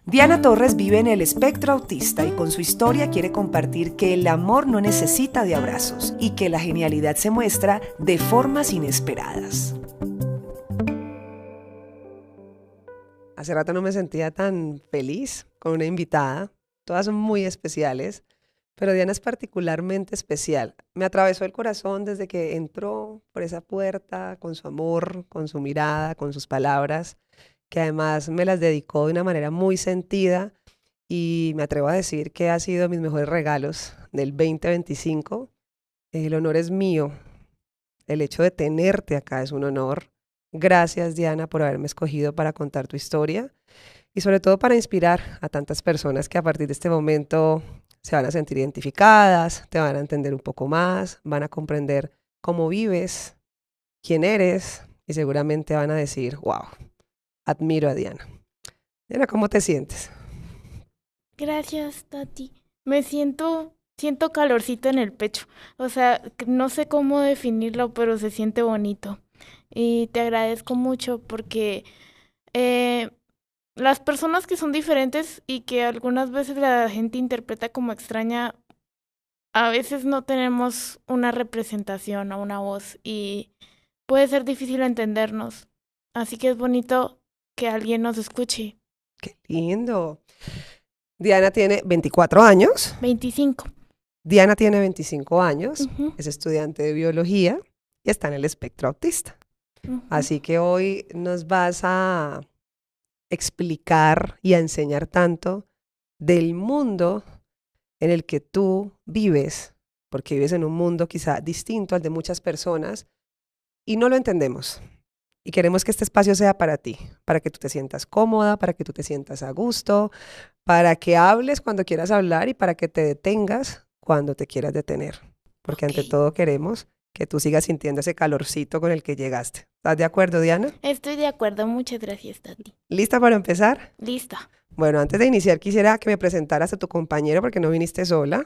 Diana Torres vive en el espectro autista y con su historia quiere compartir que el amor no necesita de abrazos y que la genialidad se muestra de formas inesperadas. Hace rato no me sentía tan feliz con una invitada. Todas son muy especiales, pero Diana es particularmente especial. Me atravesó el corazón desde que entró por esa puerta con su amor, con su mirada, con sus palabras, que además me las dedicó de una manera muy sentida y me atrevo a decir que ha sido mis mejores regalos del 2025. El honor es mío. El hecho de tenerte acá es un honor. Gracias, Diana, por haberme escogido para contar tu historia y sobre todo para inspirar a tantas personas que a partir de este momento se van a sentir identificadas, te van a entender un poco más, van a comprender cómo vives, quién eres y seguramente van a decir, wow, admiro a Diana. Diana, ¿cómo te sientes? Gracias, Tati. Siento calorcito en el pecho. O sea, no sé cómo definirlo, pero se siente bonito. Y te agradezco mucho porque las personas que son diferentes y que algunas veces la gente interpreta como extraña, a veces no tenemos una representación o una voz y puede ser difícil entendernos. Así que es bonito que alguien nos escuche. ¡Qué lindo! Diana tiene 24 años. 25. Diana tiene 25 años, Ujú, es estudiante de biología y está en el espectro autista. ujú. Así que hoy nos vas a explicar y a enseñar tanto del mundo en el que tú vives, porque vives en un mundo quizá distinto al de muchas personas y no lo entendemos. Y queremos que este espacio sea para ti, para que tú te sientas cómoda, para que tú te sientas a gusto, para que hables cuando quieras hablar y para que te detengas cuando te quieras detener. Porque ante Ok. todo queremos que tú sigas sintiendo ese calorcito con el que llegaste. ¿Estás de acuerdo, Diana? Estoy de acuerdo, muchas gracias, Tati. ¿Lista para empezar? Lista. Bueno, antes de iniciar quisiera que me presentaras a tu compañero porque no viniste sola.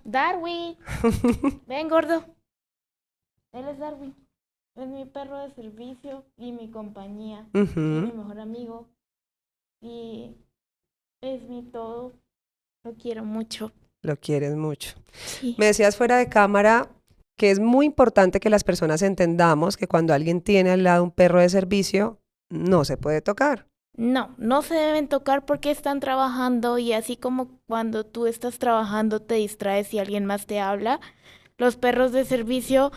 Darwin. Ven, gordo. Él es Darwin. Es mi perro de servicio y mi compañía. Y mi Ujú, mejor amigo. Y es mi todo. Lo quiero mucho. lo quieres mucho. Sí. Me decías fuera de cámara que es muy importante que las personas entendamos que cuando alguien tiene al lado un perro de servicio, no se puede tocar. No, no se deben tocar porque están trabajando y así como cuando tú estás trabajando te distraes y alguien más te habla, los perros de servicio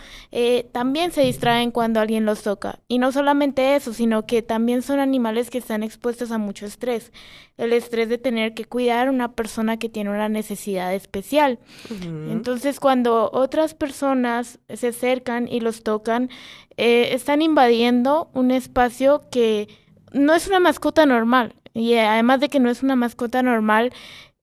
también se distraen cuando alguien los toca. Y no solamente eso, sino que también son animales que están expuestos a mucho estrés. El estrés de tener que cuidar a una persona que tiene una necesidad especial. Ujú. Entonces, cuando otras personas se acercan y los tocan, están invadiendo un espacio que no es una mascota normal. Y además de que no es una mascota normal,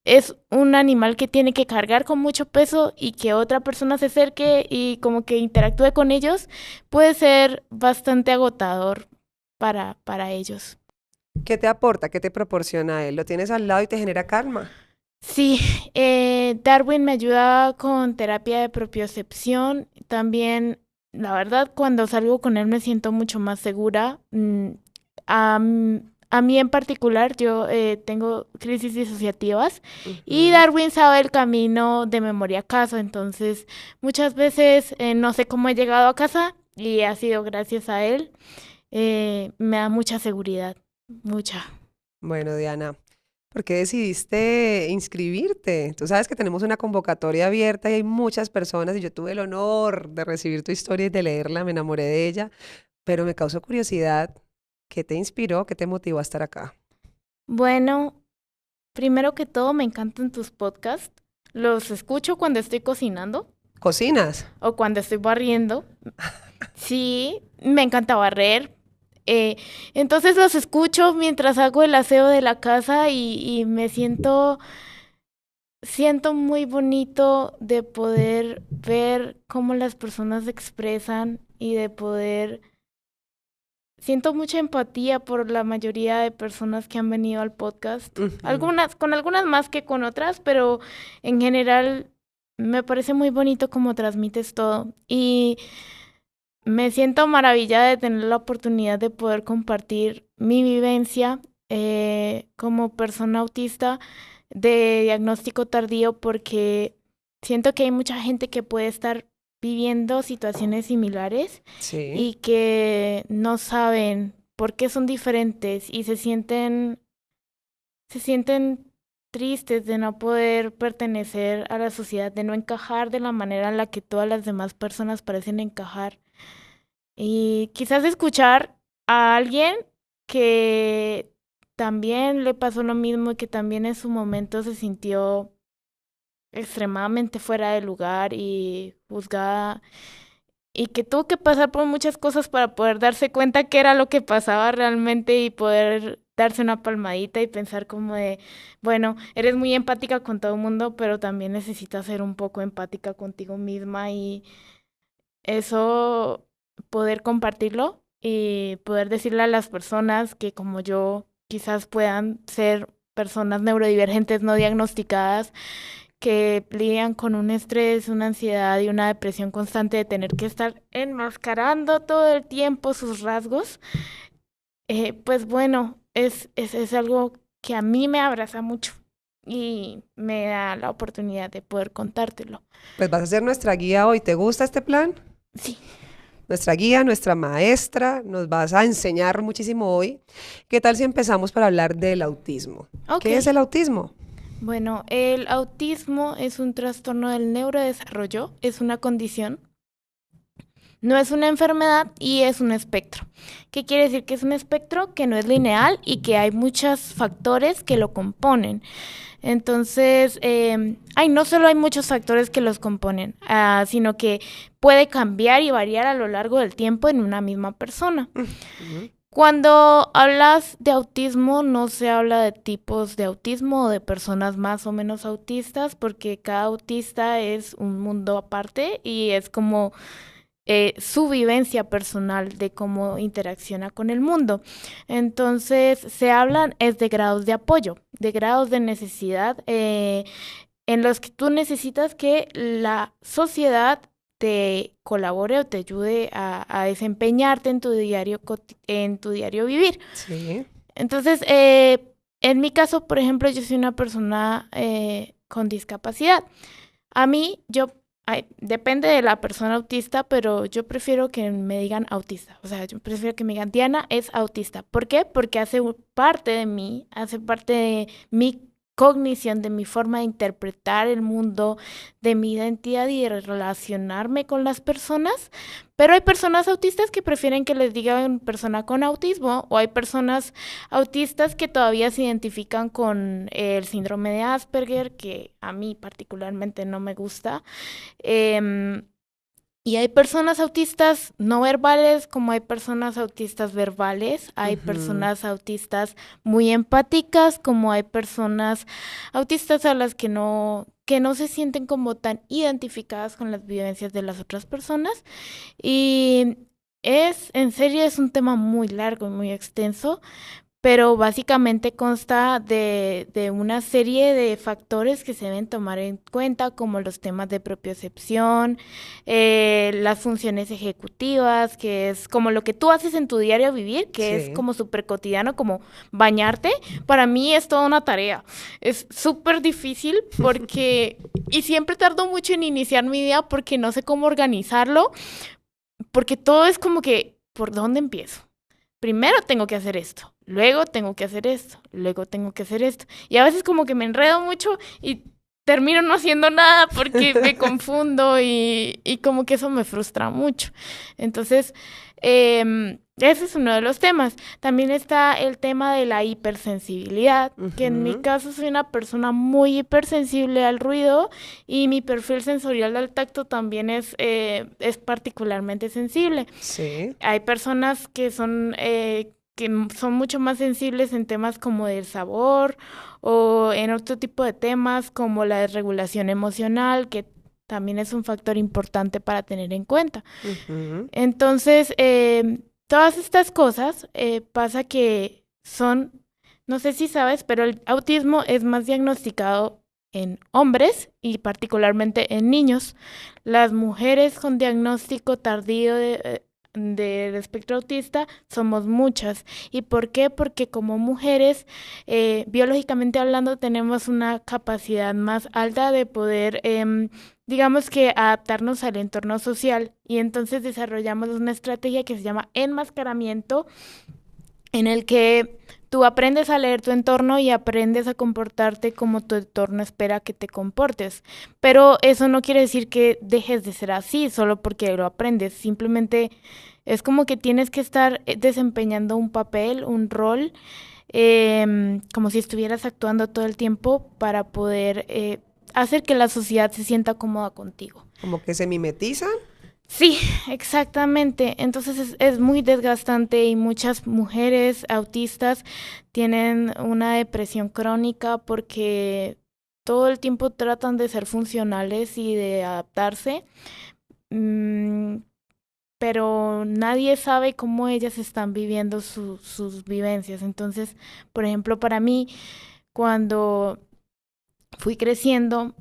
es un animal que tiene que cargar con mucho peso y que otra persona se acerque y como que interactúe con ellos puede ser bastante agotador para ellos. ¿Qué te aporta? ¿Qué te proporciona él? ¿Lo tienes al lado y te genera calma? Sí, Darwin me ayuda con terapia de propiocepción. También, la verdad, cuando salgo con él me siento mucho más segura. A, a mí en particular, yo tengo crisis disociativas y Ujú. Darwin sabe el camino de memoria a casa. Entonces, muchas veces no sé cómo he llegado a casa y ha sido gracias a él. Me da mucha seguridad, mucha. Bueno, Diana, ¿por qué decidiste inscribirte? Tú sabes que tenemos una convocatoria abierta y hay muchas personas y yo tuve el honor de recibir tu historia y de leerla, me enamoré de ella, pero me causó curiosidad. ¿Qué te inspiró? ¿Qué te motivó a estar acá? Bueno, primero que todo, me encantan tus podcasts. Los escucho cuando estoy cocinando ¿Cocinas? o cuando estoy barriendo. Sí, me encanta barrer. Eh, entonces los escucho mientras hago el aseo de la casa y me siento muy bonito de poder ver cómo las personas se expresan y de poder. Siento mucha empatía por la mayoría de personas que han venido al podcast. Ujú. Con algunas más que con otras, pero en general me parece muy bonito cómo transmites todo. Y me siento maravillada de tener la oportunidad de poder compartir mi vivencia como persona autista de diagnóstico tardío porque siento que hay mucha gente que puede estar viviendo situaciones similares Sí. y que no saben por qué son diferentes y se sienten tristes de no poder pertenecer a la sociedad, de no encajar de la manera en la que todas las demás personas parecen encajar. Y quizás escuchar a alguien que también le pasó lo mismo y que también en su momento se sintió extremadamente fuera de lugar y juzgada y que tuvo que pasar por muchas cosas para poder darse cuenta qué era lo que pasaba realmente y poder darse una palmadita y pensar como de, bueno, eres muy empática con todo el mundo, pero también necesitas ser un poco empática contigo misma y eso poder compartirlo y poder decirle a las personas que como yo quizás puedan ser personas neurodivergentes no diagnosticadas que lidian con un estrés, una ansiedad y una depresión constante de tener que estar enmascarando todo el tiempo sus rasgos, pues bueno, es algo que a mí me abraza mucho y me da la oportunidad de poder contártelo. Pues vas a ser nuestra guía hoy. ¿Te gusta este plan? Sí. Nuestra guía, nuestra maestra, nos vas a enseñar muchísimo hoy. ¿Qué tal si empezamos para hablar del autismo? Ok. ¿Qué es el autismo? Bueno, el autismo es un trastorno del neurodesarrollo, es una condición, no es una enfermedad y es un espectro. ¿Qué quiere decir que es un espectro? Que no es lineal y que hay muchos factores que lo componen. Entonces, no solo hay muchos factores que los componen, sino que puede cambiar y variar a lo largo del tiempo en una misma persona. Ujú. Cuando hablas de autismo, no se habla de tipos de autismo o de personas más o menos autistas, porque cada autista es un mundo aparte y es como su vivencia personal de cómo interacciona con el mundo. Entonces, se hablan es de grados de apoyo, de grados de necesidad, en los que tú necesitas que la sociedad te colabore o te ayude a desempeñarte en en tu diario vivir. Sí. Entonces, en mi caso, por ejemplo, yo soy una persona con discapacidad. A mí, depende de la persona autista, pero yo prefiero que me digan autista. O sea, yo prefiero que me digan Diana es autista. ¿Por qué? Porque parte de mí, hace parte de mi cognición, de mi forma de interpretar el mundo, de mi identidad y de relacionarme con las personas. Pero hay personas autistas que prefieren que les digan persona con autismo, o hay personas autistas que todavía se identifican con el síndrome de Asperger, que a mí particularmente no me gusta. Em, y hay personas autistas no verbales como hay personas autistas verbales, hay Ujú. personas autistas muy empáticas como hay personas autistas a las que no se sienten como tan identificadas con las vivencias de las otras personas. Y en serio, es un tema muy largo y muy extenso, pero básicamente consta de una serie de factores que se deben tomar en cuenta, como los temas de propiocepción, las funciones ejecutivas, que es como lo que tú haces en tu diario vivir, que es Sí. como súper cotidiano, como bañarte. Para mí es toda una tarea. Es súper difícil y siempre tardo mucho en iniciar mi día porque no sé cómo organizarlo, porque todo es como que, ¿por dónde empiezo? Primero tengo que hacer esto, luego tengo que hacer esto, luego tengo que hacer esto. Y a veces como que me enredo mucho y termino no haciendo nada porque me confundo y como que eso me frustra mucho. Entonces, ese es uno de los temas. También está el tema de la hipersensibilidad, que en mi Ujú. caso soy una persona muy hipersensible al ruido y mi perfil sensorial al tacto también es particularmente sensible. Sí. Hay personas que son mucho más sensibles en temas como del sabor o en otro tipo de temas como la desregulación emocional, que también es un factor importante para tener en cuenta. Ujú. Entonces, todas estas cosas pasa que no sé si sabes, pero el autismo es más diagnosticado en hombres y particularmente en niños. Las mujeres con diagnóstico tardío del espectro autista somos muchas. ¿Y por qué? Porque como mujeres, biológicamente hablando, tenemos una capacidad más alta de poder, digamos que adaptarnos al entorno social. Y entonces desarrollamos una estrategia que se llama enmascaramiento, en el que tú aprendes a leer tu entorno y aprendes a comportarte como tu entorno espera que te comportes. Pero eso no quiere decir que dejes de ser así solo porque lo aprendes. Simplemente es como que tienes que estar desempeñando un papel, un rol, como si estuvieras actuando todo el tiempo para poder hacer que la sociedad se sienta cómoda contigo. Como que se mimetizan. Sí, exactamente. Entonces es muy desgastante y muchas mujeres autistas tienen una depresión crónica porque todo el tiempo tratan de ser funcionales y de adaptarse, mm, pero nadie sabe cómo ellas están viviendo sus vivencias. Entonces, por ejemplo, para mí, cuando fui creciendo,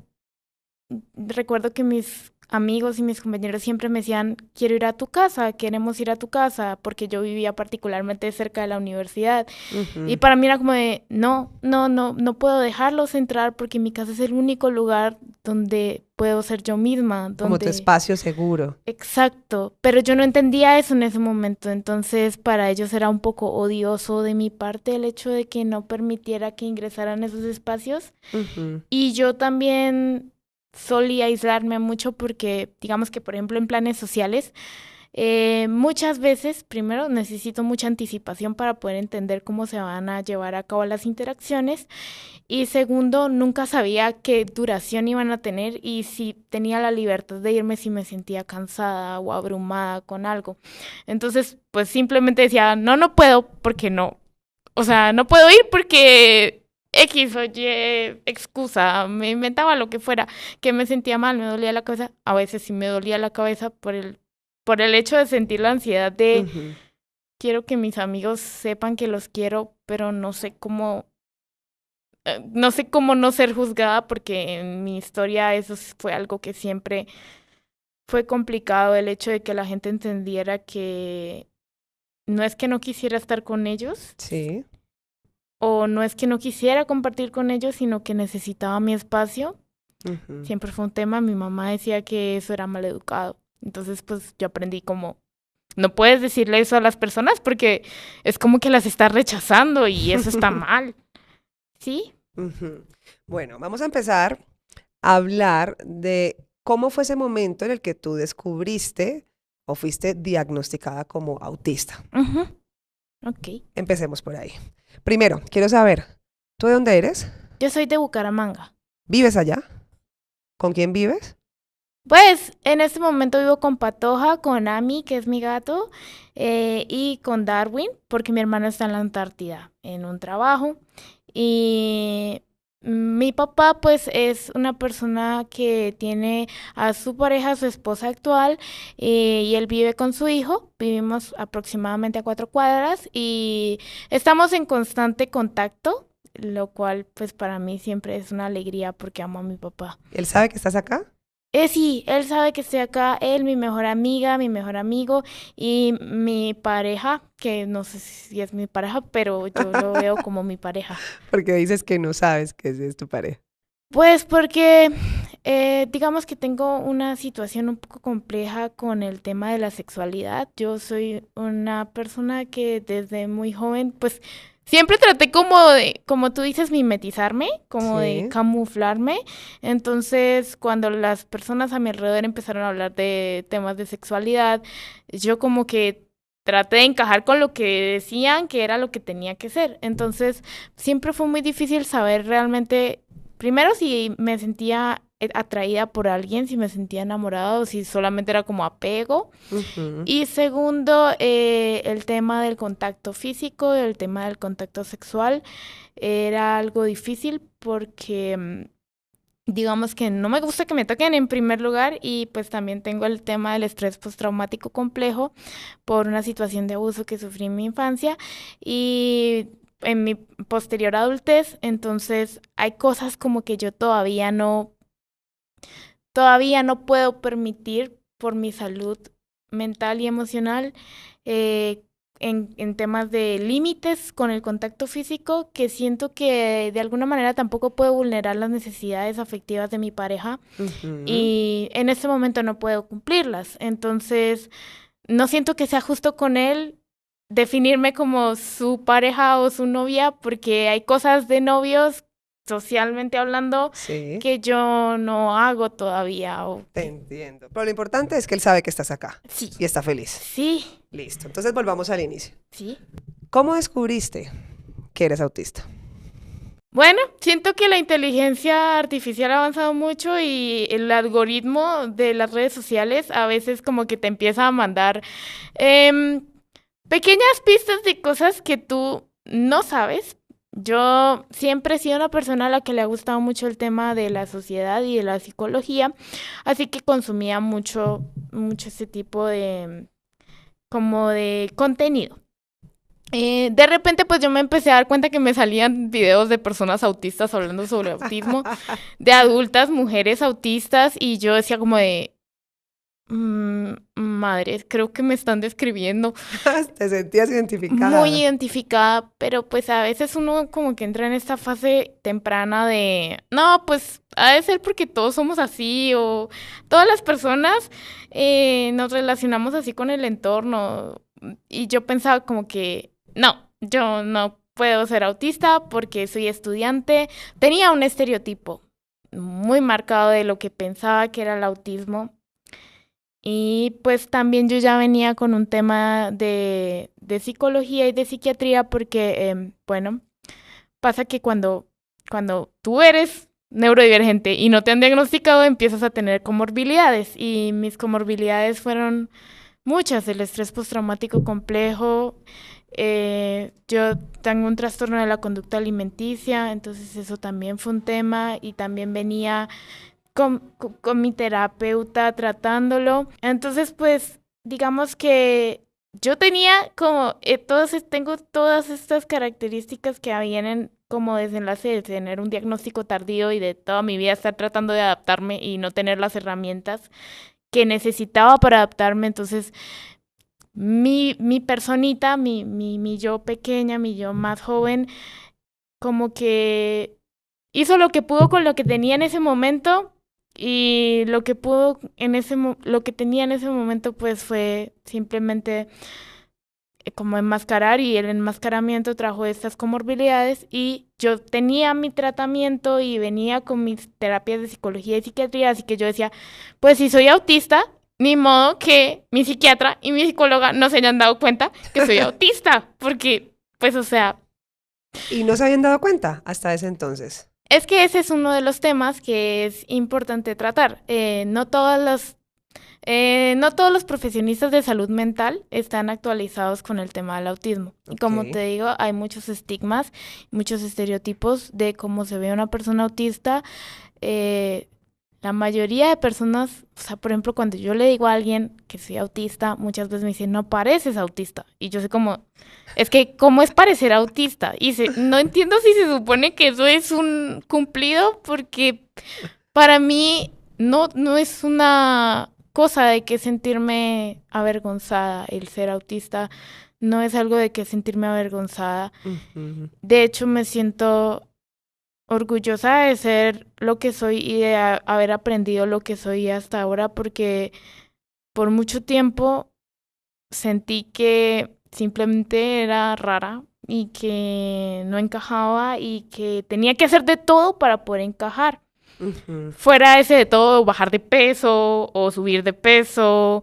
recuerdo que mis amigos y mis compañeros siempre me decían, quiero ir a tu casa, queremos ir a tu casa, porque yo vivía particularmente cerca de la universidad. Y para mí era como de, no puedo dejarlos entrar porque mi casa es el único lugar donde puedo ser yo misma. Como tu Donde... espacio seguro. Exacto, pero yo no entendía eso en ese momento, entonces para ellos era un poco odioso de mi parte el hecho de que no permitiera que ingresaran esos espacios. Y yo también solía aislarme mucho porque, digamos que, por ejemplo, en planes sociales, muchas veces, primero, necesito mucha anticipación para poder entender cómo se van a llevar a cabo las interacciones. Y segundo, nunca sabía qué duración iban a tener y si tenía la libertad de irme si me sentía cansada o abrumada con algo. Entonces, pues simplemente decía, no puedo porque no. O sea, no puedo ir porque X o Y excusa, me inventaba lo que fuera, que me sentía mal, me dolía la cabeza. A veces sí me dolía la cabeza por el hecho de sentir la ansiedad de quiero que mis amigos sepan que los quiero, pero no sé cómo no ser juzgada porque en mi historia eso fue algo que siempre fue complicado, el hecho de que la gente entendiera que no es que no quisiera estar con ellos. Sí. O no es que no quisiera compartir con ellos, sino que necesitaba mi espacio. Siempre fue un tema. Mi mamá decía que eso era maleducado. Entonces, pues yo aprendí como, no puedes decirle eso a las personas porque es como que las estás rechazando y eso está mal. ¿Sí? Bueno, vamos a empezar a hablar de cómo fue ese momento en el que tú descubriste o fuiste diagnosticada como autista. Ok. Empecemos por ahí. Primero, quiero saber, ¿tú de dónde eres? Yo soy de Bucaramanga. ¿Vives allá? ¿Con quién vives? Pues en este momento vivo con Patoja, con Ami, que es mi gato, y con Darwin, porque mi hermano está en la Antártida en un trabajo. Y mi papá, pues, es una persona que tiene a su pareja, su esposa actual, y él vive con su hijo. Vivimos aproximadamente a 4 cuadras y estamos en constante contacto, lo cual, pues, para mí siempre es una alegría porque amo a mi papá. ¿Él sabe que estás acá? Sí, él sabe que estoy acá, él, mi mejor amiga, mi mejor amigo y mi pareja, que no sé si es mi pareja, pero yo lo veo como mi pareja. Porque dices que no sabes que ese es tu pareja. Pues porque digamos que tengo una situación un poco compleja con el tema de la sexualidad. Yo soy una persona que desde muy joven, pues siempre traté como de, como tú dices, mimetizarme, como de Sí. camuflarme. Entonces, cuando las personas a mi alrededor empezaron a hablar de temas de sexualidad, yo como que traté de encajar con lo que decían que era lo que tenía que ser. Entonces, siempre fue muy difícil saber realmente, primero, si me sentía atraída por alguien, si me sentía enamorada o si solamente era como apego. Y segundo, el tema del contacto físico, el tema del contacto sexual, era algo difícil porque digamos que no me gusta que me toquen en primer lugar y pues también tengo el tema del estrés postraumático complejo por una situación de abuso que sufrí en mi infancia y en mi posterior adultez, entonces hay cosas como que yo todavía no puedo permitir por mi salud mental y emocional, en temas de límites con el contacto físico, que siento que de alguna manera tampoco puedo vulnerar las necesidades afectivas de mi pareja y en este momento no puedo cumplirlas. Entonces, no siento que sea justo con él definirme como su pareja o su novia, porque hay cosas de novios, socialmente hablando, Sí, que yo no hago todavía. te entiendo. Pero lo importante es que él sabe que estás acá Sí, y está feliz. sí, Listo. Entonces volvamos al inicio. sí. ¿Cómo descubriste que eres autista? Bueno, siento que la inteligencia artificial ha avanzado mucho y el algoritmo de las redes sociales a veces como que te empieza a mandar em, pequeñas pistas de cosas que tú no sabes. Yo siempre he sido una persona a la que le ha gustado mucho el tema de la sociedad y de la psicología, así que consumía mucho ese tipo de como de contenido. De repente, pues yo me empecé a dar cuenta que me salían videos de personas autistas hablando sobre autismo, de adultas, mujeres autistas, y yo decía como de, madre, creo que me están describiendo. ¿Te sentías Muy identificada? identificada, pero pues a veces uno como que entra en esta fase temprana de, no, pues ha de ser porque todos somos así o todas las personas nos relacionamos así con el entorno. Y yo pensaba como que, no, yo no puedo ser autista porque soy estudiante. Tenía un estereotipo muy marcado de lo que pensaba que era el autismo. Y pues también yo ya venía con un tema de psicología y de psiquiatría porque, bueno, pasa que cuando tú eres neurodivergente y no te han diagnosticado, empiezas a tener comorbilidades. Y mis comorbilidades fueron muchas: el estrés postraumático complejo, yo tengo un trastorno de la conducta alimenticia, entonces eso también fue un tema y también venía con mi terapeuta tratándolo. Entonces, pues, digamos que yo tenía como, tengo todas estas características que vienen como desenlace de tener un diagnóstico tardío y de toda mi vida estar tratando de adaptarme y no tener las herramientas que necesitaba para adaptarme. Entonces, mi personita, mi yo pequeña, mi yo más joven, como que hizo lo que pudo con lo que tenía en ese momento y lo que pudo lo que tenía en ese momento pues fue simplemente como enmascarar, y el enmascaramiento trajo estas comorbilidades y yo tenía mi tratamiento y venía con mis terapias de psicología y psiquiatría, así que yo decía, pues si soy autista, ni modo que mi psiquiatra y mi psicóloga no se hayan dado cuenta que soy autista, porque pues o sea, ¿Y no se habían dado cuenta hasta ese entonces? es que ese es uno de los temas que es importante tratar. No todos los profesionistas de salud mental están actualizados con el tema del autismo. Y como Ok. te digo, hay muchos estigmas, muchos estereotipos de cómo se ve una persona autista. La mayoría de personas, o sea, por ejemplo, cuando yo le digo a alguien que soy autista, muchas veces me dicen, no pareces autista. Y yo sé como, es que, ¿cómo es parecer autista? Y no entiendo si se supone que eso es un cumplido, porque para mí no es una cosa de que sentirme avergonzada. El ser autista no es algo de que sentirme avergonzada. Ujú. De hecho, me siento orgullosa de ser lo que soy y de haber aprendido lo que soy hasta ahora, porque por mucho tiempo sentí que simplemente era rara y que no encajaba y que tenía que hacer de todo para poder encajar. Ujú. Fuera ese de todo, bajar de peso o subir de peso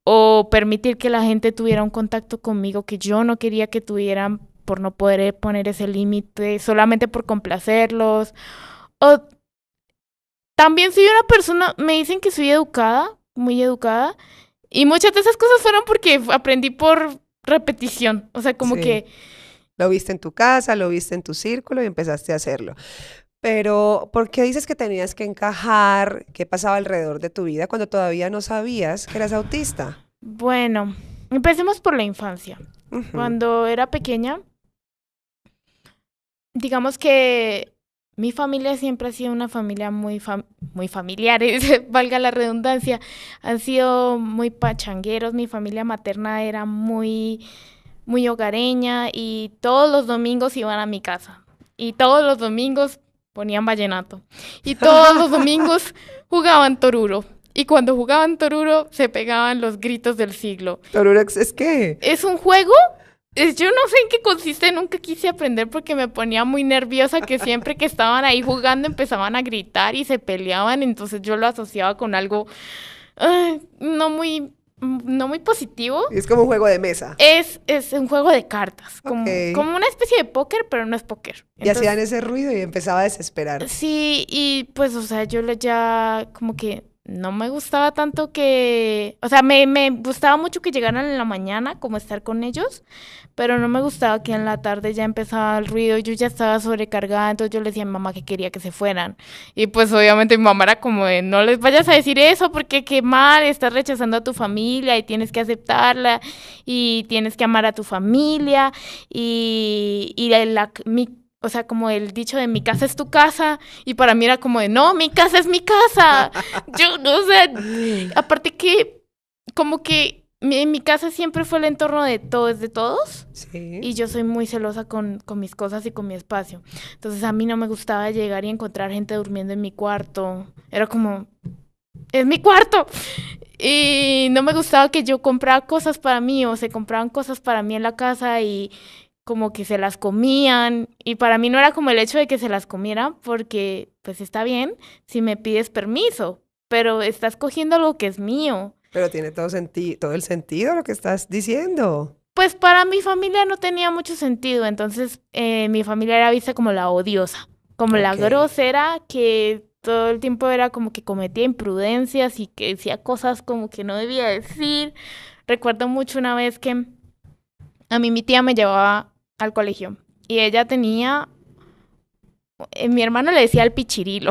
o permitir que la gente tuviera un contacto conmigo que yo no quería que tuvieran por no poder poner ese límite solamente por complacerlos. O también soy una persona, me dicen que soy educada, muy educada, y muchas de esas cosas fueron porque aprendí por repetición. O sea, como Sí. que, Lo viste en tu casa, lo viste en tu círculo y empezaste a hacerlo. Pero, ¿por qué dices que tenías que encajar? ¿Qué pasaba alrededor de tu vida cuando todavía no sabías que eras autista? bueno, empecemos por la infancia. Ujú. Cuando era pequeña, digamos que Mi familia siempre ha sido una familia muy familiares, valga la redundancia. Han sido muy pachangueros. Mi familia materna era muy hogareña y todos los domingos iban a mi casa. Y todos los domingos ponían vallenato. Y todos los domingos jugaban toruro. Y cuando jugaban toruro se pegaban los gritos del siglo. Torurex, ¿es qué? Es un juego. Yo no sé en qué consiste, nunca quise aprender porque me ponía muy nerviosa que siempre que estaban ahí jugando empezaban a gritar y se peleaban, entonces yo lo asociaba con algo no muy positivo. Es como un juego de mesa. Es un juego de cartas, como, Ok. como una especie de póker, pero no es póker. Y hacían ese ruido y empezaba a desesperar. Sí, y pues, o sea, ya como que no me gustaba tanto o sea, me gustaba mucho que llegaran en la mañana, como estar con ellos, pero no me gustaba que en la tarde ya empezaba el ruido, yo ya estaba sobrecargada, entonces yo le decía a mi mamá que quería que se fueran. Y pues obviamente mi mamá era como de, no les vayas a decir eso porque qué mal, estás rechazando a tu familia y tienes que aceptarla y tienes que amar a tu familia o sea, como el dicho de mi casa es tu casa, y para mí era como de, no, mi casa es mi casa. Yo, no sé, aparte que, como que en mi casa siempre fue el entorno de todos, de todos, Sí. y yo soy muy celosa con mis cosas y con mi espacio. Entonces a mí no me gustaba llegar y encontrar gente durmiendo en mi cuarto. Era como, es mi cuarto. Y no me gustaba que yo comprara cosas para mí o se compraban cosas para mí en la casa y como que se las comían y para mí no era como el hecho de que se las comieran porque pues está bien si me pides permiso, pero estás cogiendo algo que es mío. Pero tiene todo el sentido lo que estás diciendo. Pues para mi familia no tenía mucho sentido, entonces mi familia era vista como la odiosa, como la Ok. grosera que todo el tiempo era como que cometía imprudencias y que decía cosas como que no debía decir. Recuerdo mucho una vez que a mí mi tía me llevaba al colegio y ella tenía, mi hermano le decía el pichirilo,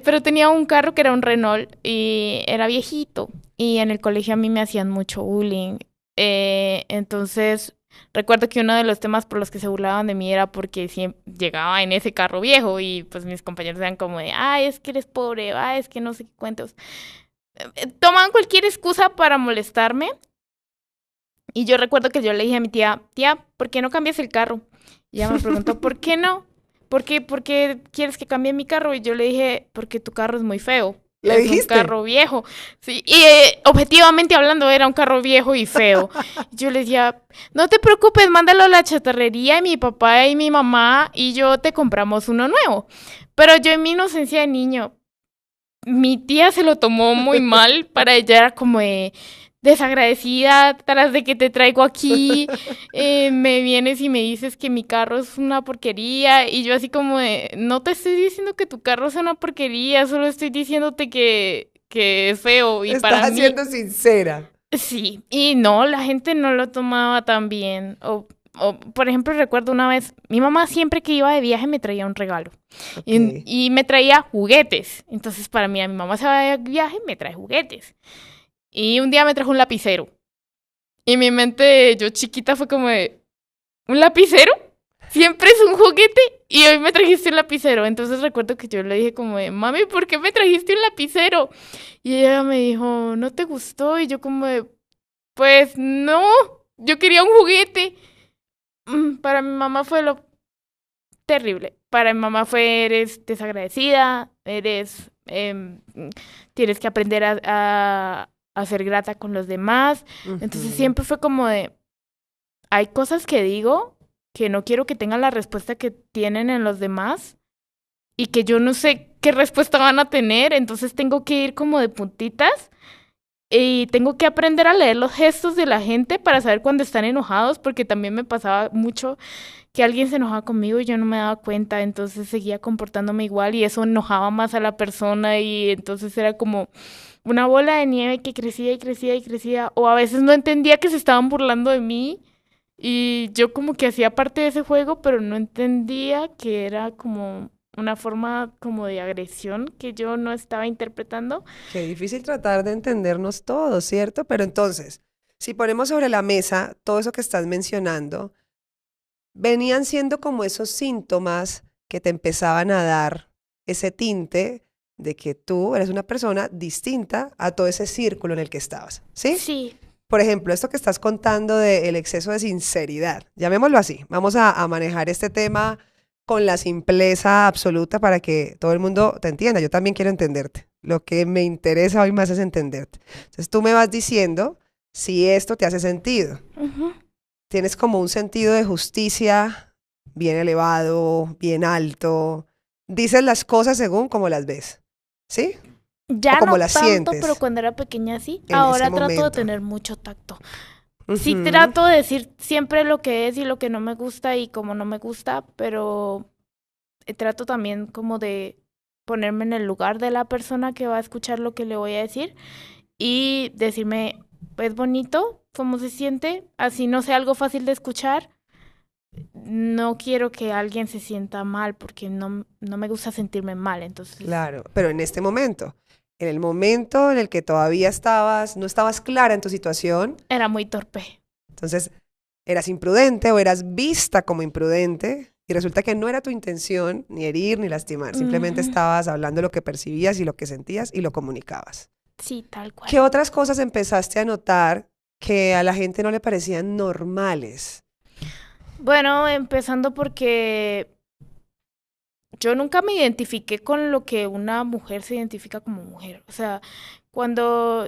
pero tenía un carro que era un Renault y era viejito y en el colegio a mí me hacían mucho bullying. Entonces recuerdo que uno de los temas por los que se burlaban de mí era porque siempre llegaba en ese carro viejo y pues mis compañeros eran como de, ay, es que eres pobre, ay, es que no sé qué cuentos. Tomaban cualquier excusa para molestarme. Y yo recuerdo que yo le dije a mi tía, ¿por qué no cambias el carro? Y ella me preguntó, ¿por qué no? Por qué quieres que cambie mi carro? Y yo le dije, porque tu carro es muy feo. ¿Le Es un dijiste? carro viejo. Sí, y objetivamente hablando, era un carro viejo y feo. Yo le decía, no te preocupes, mándalo a la chatarrería y mi papá y mi mamá y yo te compramos uno nuevo. Pero yo en mi inocencia de niño, mi tía se lo tomó muy mal. Para ella era como de desagradecida tras de que te traigo aquí, me vienes y me dices que mi carro es una porquería y yo así como de, no te estoy diciendo que tu carro es una porquería, solo estoy diciéndote que es feo y para Estás mí, siendo sincera. sí, y no, la gente no lo tomaba tan bien. Por ejemplo, recuerdo una vez, mi mamá siempre que iba de viaje me traía un regalo Ok. y me traía juguetes, entonces para mí a mi mamá se va de viaje me trae juguetes. Y un día me trajo un lapicero. Y mi mente, yo chiquita, fue como de, ¿un lapicero? Siempre es un juguete y hoy me trajiste un lapicero. Entonces recuerdo que yo le dije como de, mami, ¿por qué me trajiste un lapicero? Y ella me dijo, ¿no te gustó? Y yo como de, pues no, yo quería un juguete. Para mi mamá fue lo terrible. Para mi mamá fue, eres desagradecida, tienes que aprender a ser grata con los demás. Entonces Ujú. siempre fue como de, hay cosas que digo que no quiero que tengan la respuesta que tienen en los demás y que yo no sé qué respuesta van a tener, entonces tengo que ir como de puntitas y tengo que aprender a leer los gestos de la gente para saber cuando están enojados, porque también me pasaba mucho que alguien se enojaba conmigo y yo no me daba cuenta, entonces seguía comportándome igual y eso enojaba más a la persona y entonces era como una bola de nieve que crecía y crecía y crecía, o a veces no entendía que se estaban burlando de mí y yo como que hacía parte de ese juego, pero no entendía que era como una forma como de agresión que yo no estaba interpretando. Qué difícil tratar de entendernos todos, ¿cierto? Pero entonces, si ponemos sobre la mesa todo eso que estás mencionando, venían siendo como esos síntomas que te empezaban a dar ese tinte de que tú eres una persona distinta a todo ese círculo en el que estabas, ¿sí? Sí. Por ejemplo, esto que estás contando del exceso de sinceridad, llamémoslo así, vamos a manejar este tema con la simpleza absoluta para que todo el mundo te entienda. Yo también quiero entenderte. Lo que me interesa hoy más es entenderte. Entonces tú me vas diciendo si esto te hace sentido. Ujú. Tienes como un sentido de justicia bien elevado, bien alto. Dices las cosas según como las ves, ¿sí? O Ya como no las tanto, pero sientes cuando era pequeña sí. en ese Ahora trato de momento. tener mucho tacto. Sí Ujú. trato de decir siempre lo que es y lo que no me gusta y como no me gusta, pero trato también como de ponerme en el lugar de la persona que va a escuchar lo que le voy a decir y decirme, es bonito cómo se siente, así no sea algo fácil de escuchar. No quiero que alguien se sienta mal porque no me gusta sentirme mal, entonces Claro, pero en este momento, en el momento en el que todavía no estabas clara en tu situación, era muy torpe. entonces eras imprudente o eras vista como imprudente y resulta que no era tu intención ni herir ni lastimar, simplemente Ujú. estabas hablando lo que percibías y lo que sentías y lo comunicabas. Sí, tal cual. ¿Qué otras cosas empezaste a notar que a la gente no le parecían normales? Bueno, empezando porque yo nunca me identifiqué con lo que una mujer se identifica como mujer. O sea,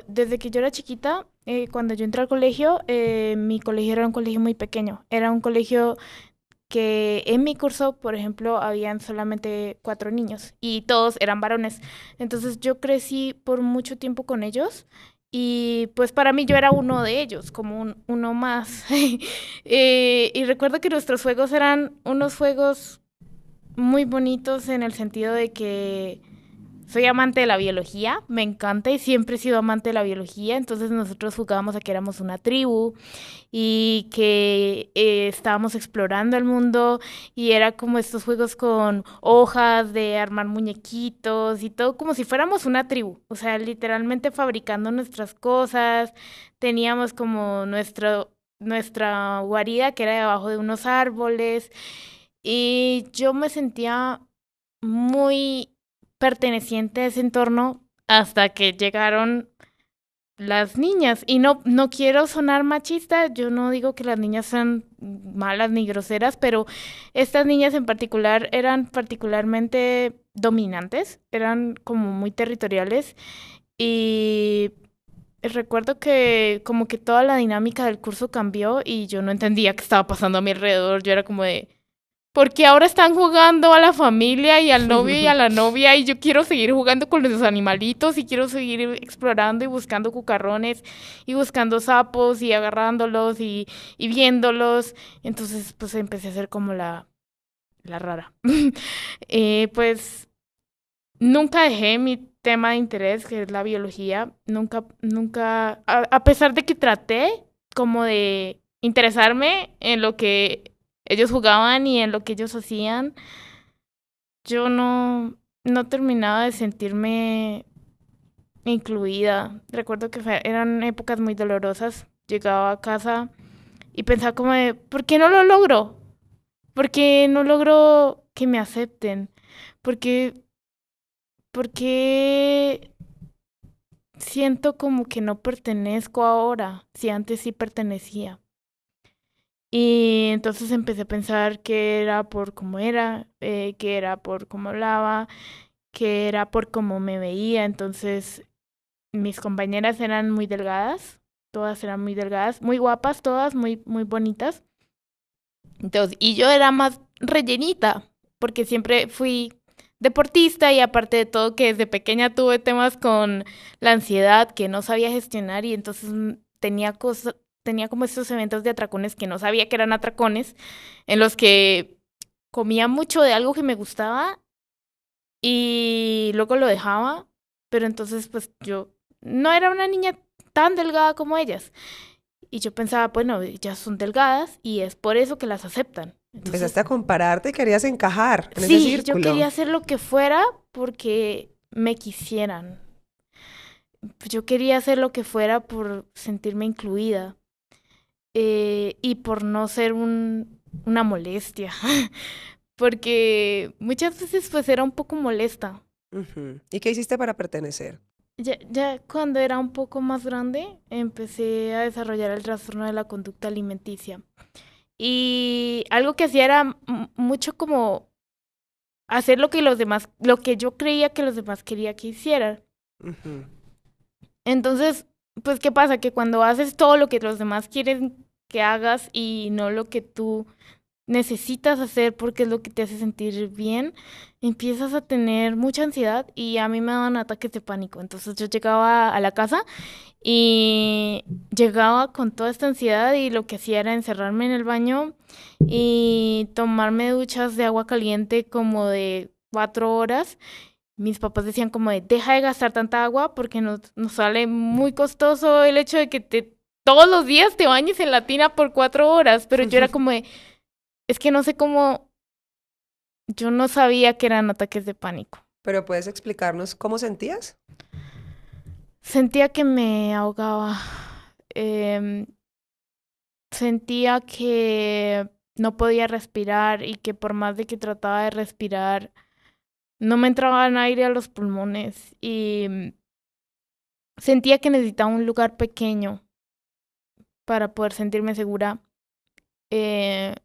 desde que yo era chiquita, cuando yo entré al colegio, mi colegio era un colegio muy pequeño. Era un colegio que en mi curso, por ejemplo, habían solamente 4 niños y todos eran varones. Entonces yo crecí por mucho tiempo con ellos y pues para mí yo era uno de ellos, como uno más. Y recuerdo que nuestros juegos eran unos juegos muy bonitos en el sentido de que soy amante de la biología, me encanta y siempre he sido amante de la biología, entonces nosotros jugábamos a que éramos una tribu y que estábamos explorando el mundo y era como estos juegos con hojas de armar muñequitos y todo como si fuéramos una tribu, o sea, literalmente fabricando nuestras cosas, teníamos como nuestra guarida que era debajo de unos árboles y yo me sentía muy perteneciente a ese entorno hasta que llegaron las niñas. Y no quiero sonar machista, yo no digo que las niñas sean malas ni groseras, pero estas niñas en particular eran particularmente dominantes, eran como muy territoriales y recuerdo que como que toda la dinámica del curso cambió y yo no entendía qué estaba pasando a mi alrededor, yo era como de porque ahora están jugando a la familia y al novio y a la novia y yo quiero seguir jugando con los animalitos y quiero seguir explorando y buscando cucarrones y buscando sapos y agarrándolos y viéndolos. Entonces pues empecé a ser como la rara. Pues nunca dejé mi tema de interés, que es la biología. Nunca, a pesar de que traté como de interesarme en lo que ellos jugaban y en lo que ellos hacían, yo no terminaba de sentirme incluida. Recuerdo que eran épocas muy dolorosas. Llegaba a casa y pensaba como de, ¿por qué no lo logro? ¿Por qué no logro que me acepten? ¿Por qué, por qué siento como que no pertenezco ahora, si antes sí pertenecía? Y entonces empecé a pensar que era por cómo era, que era por cómo hablaba, que era por cómo me veía. Entonces mis compañeras eran muy delgadas, todas eran muy delgadas, muy guapas todas, muy bonitas. Entonces, y yo era más rellenita, porque siempre fui deportista y aparte de todo que desde pequeña tuve temas con la ansiedad que no sabía gestionar y entonces tenía como estos eventos de atracones que no sabía que eran atracones, en los que comía mucho de algo que me gustaba y luego lo dejaba, pero entonces pues yo no era una niña tan delgada como ellas. Y yo pensaba, bueno, ellas son delgadas y es por eso que las aceptan. Empezaste Entonces, a compararte y querías encajar en ese sí, yo quería círculo. hacer lo que fuera porque me quisieran. Yo quería hacer lo que fuera por sentirme incluida y por no ser una molestia. porque muchas veces pues era un poco molesta. Ujú. ¿Y qué hiciste para pertenecer? Ya cuando era un poco más grande, empecé a desarrollar el trastorno de la conducta alimenticia. Y algo que hacía era mucho como hacer lo que los demás, lo que yo creía que los demás quería que hicieran. Ujú. Entonces, pues, ¿qué pasa? Que cuando haces todo lo que los demás quieren que hagas y no lo que tú necesitas hacer porque es lo que te hace sentir bien, empiezas a tener mucha ansiedad y a mí me daban ataques de pánico. Entonces yo llegaba a la casa y llegaba con toda esta ansiedad y lo que hacía era encerrarme en el baño y tomarme duchas de agua caliente como de 4 horas. Mis papás decían como de, deja de gastar tanta agua porque nos sale muy costoso el hecho de que todos los días te bañes en la tina por 4 horas. Pero yo era como de, es que no sé cómo, yo no sabía que eran ataques de pánico. Pero ¿puedes explicarnos cómo sentías? Sentía que me ahogaba. em, Sentía que no podía respirar y que por más de que trataba de respirar, no me entraba aire a los pulmones y sentía que necesitaba un lugar pequeño para poder sentirme segura. Eh,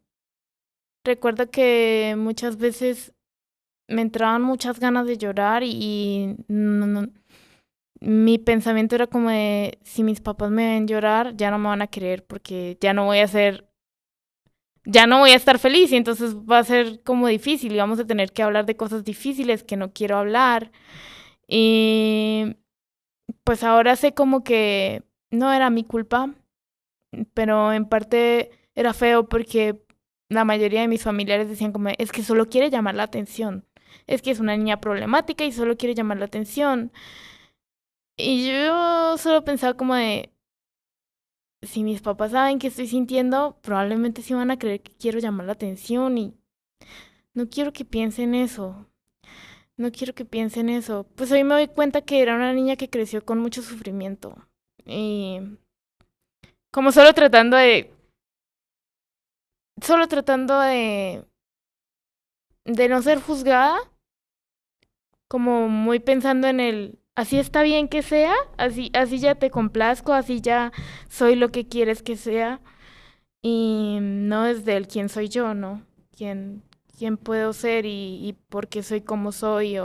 Recuerdo que muchas veces me entraban muchas ganas de llorar y mi pensamiento era como de, si mis papás me ven llorar, ya no me van a querer porque ya no voy a estar feliz y entonces va a ser como difícil y vamos a tener que hablar de cosas difíciles que no quiero hablar. Y pues ahora sé como que no era mi culpa, pero en parte era feo porque la mayoría de mis familiares decían como, es que solo quiere llamar la atención, es que es una niña problemática y solo quiere llamar la atención. Y yo solo pensaba como de, si mis papás saben que estoy sintiendo, probablemente sí van a creer que quiero llamar la atención y no quiero que piensen eso. No quiero que piensen eso. Pues hoy me doy cuenta que era una niña que creció con mucho sufrimiento. Y como solo tratando de no ser juzgada, como muy pensando en así está bien que sea, así ya te complazco, así ya soy lo que quieres que sea. Y no desde el quién soy yo, ¿no? Quién puedo ser y por qué soy como soy.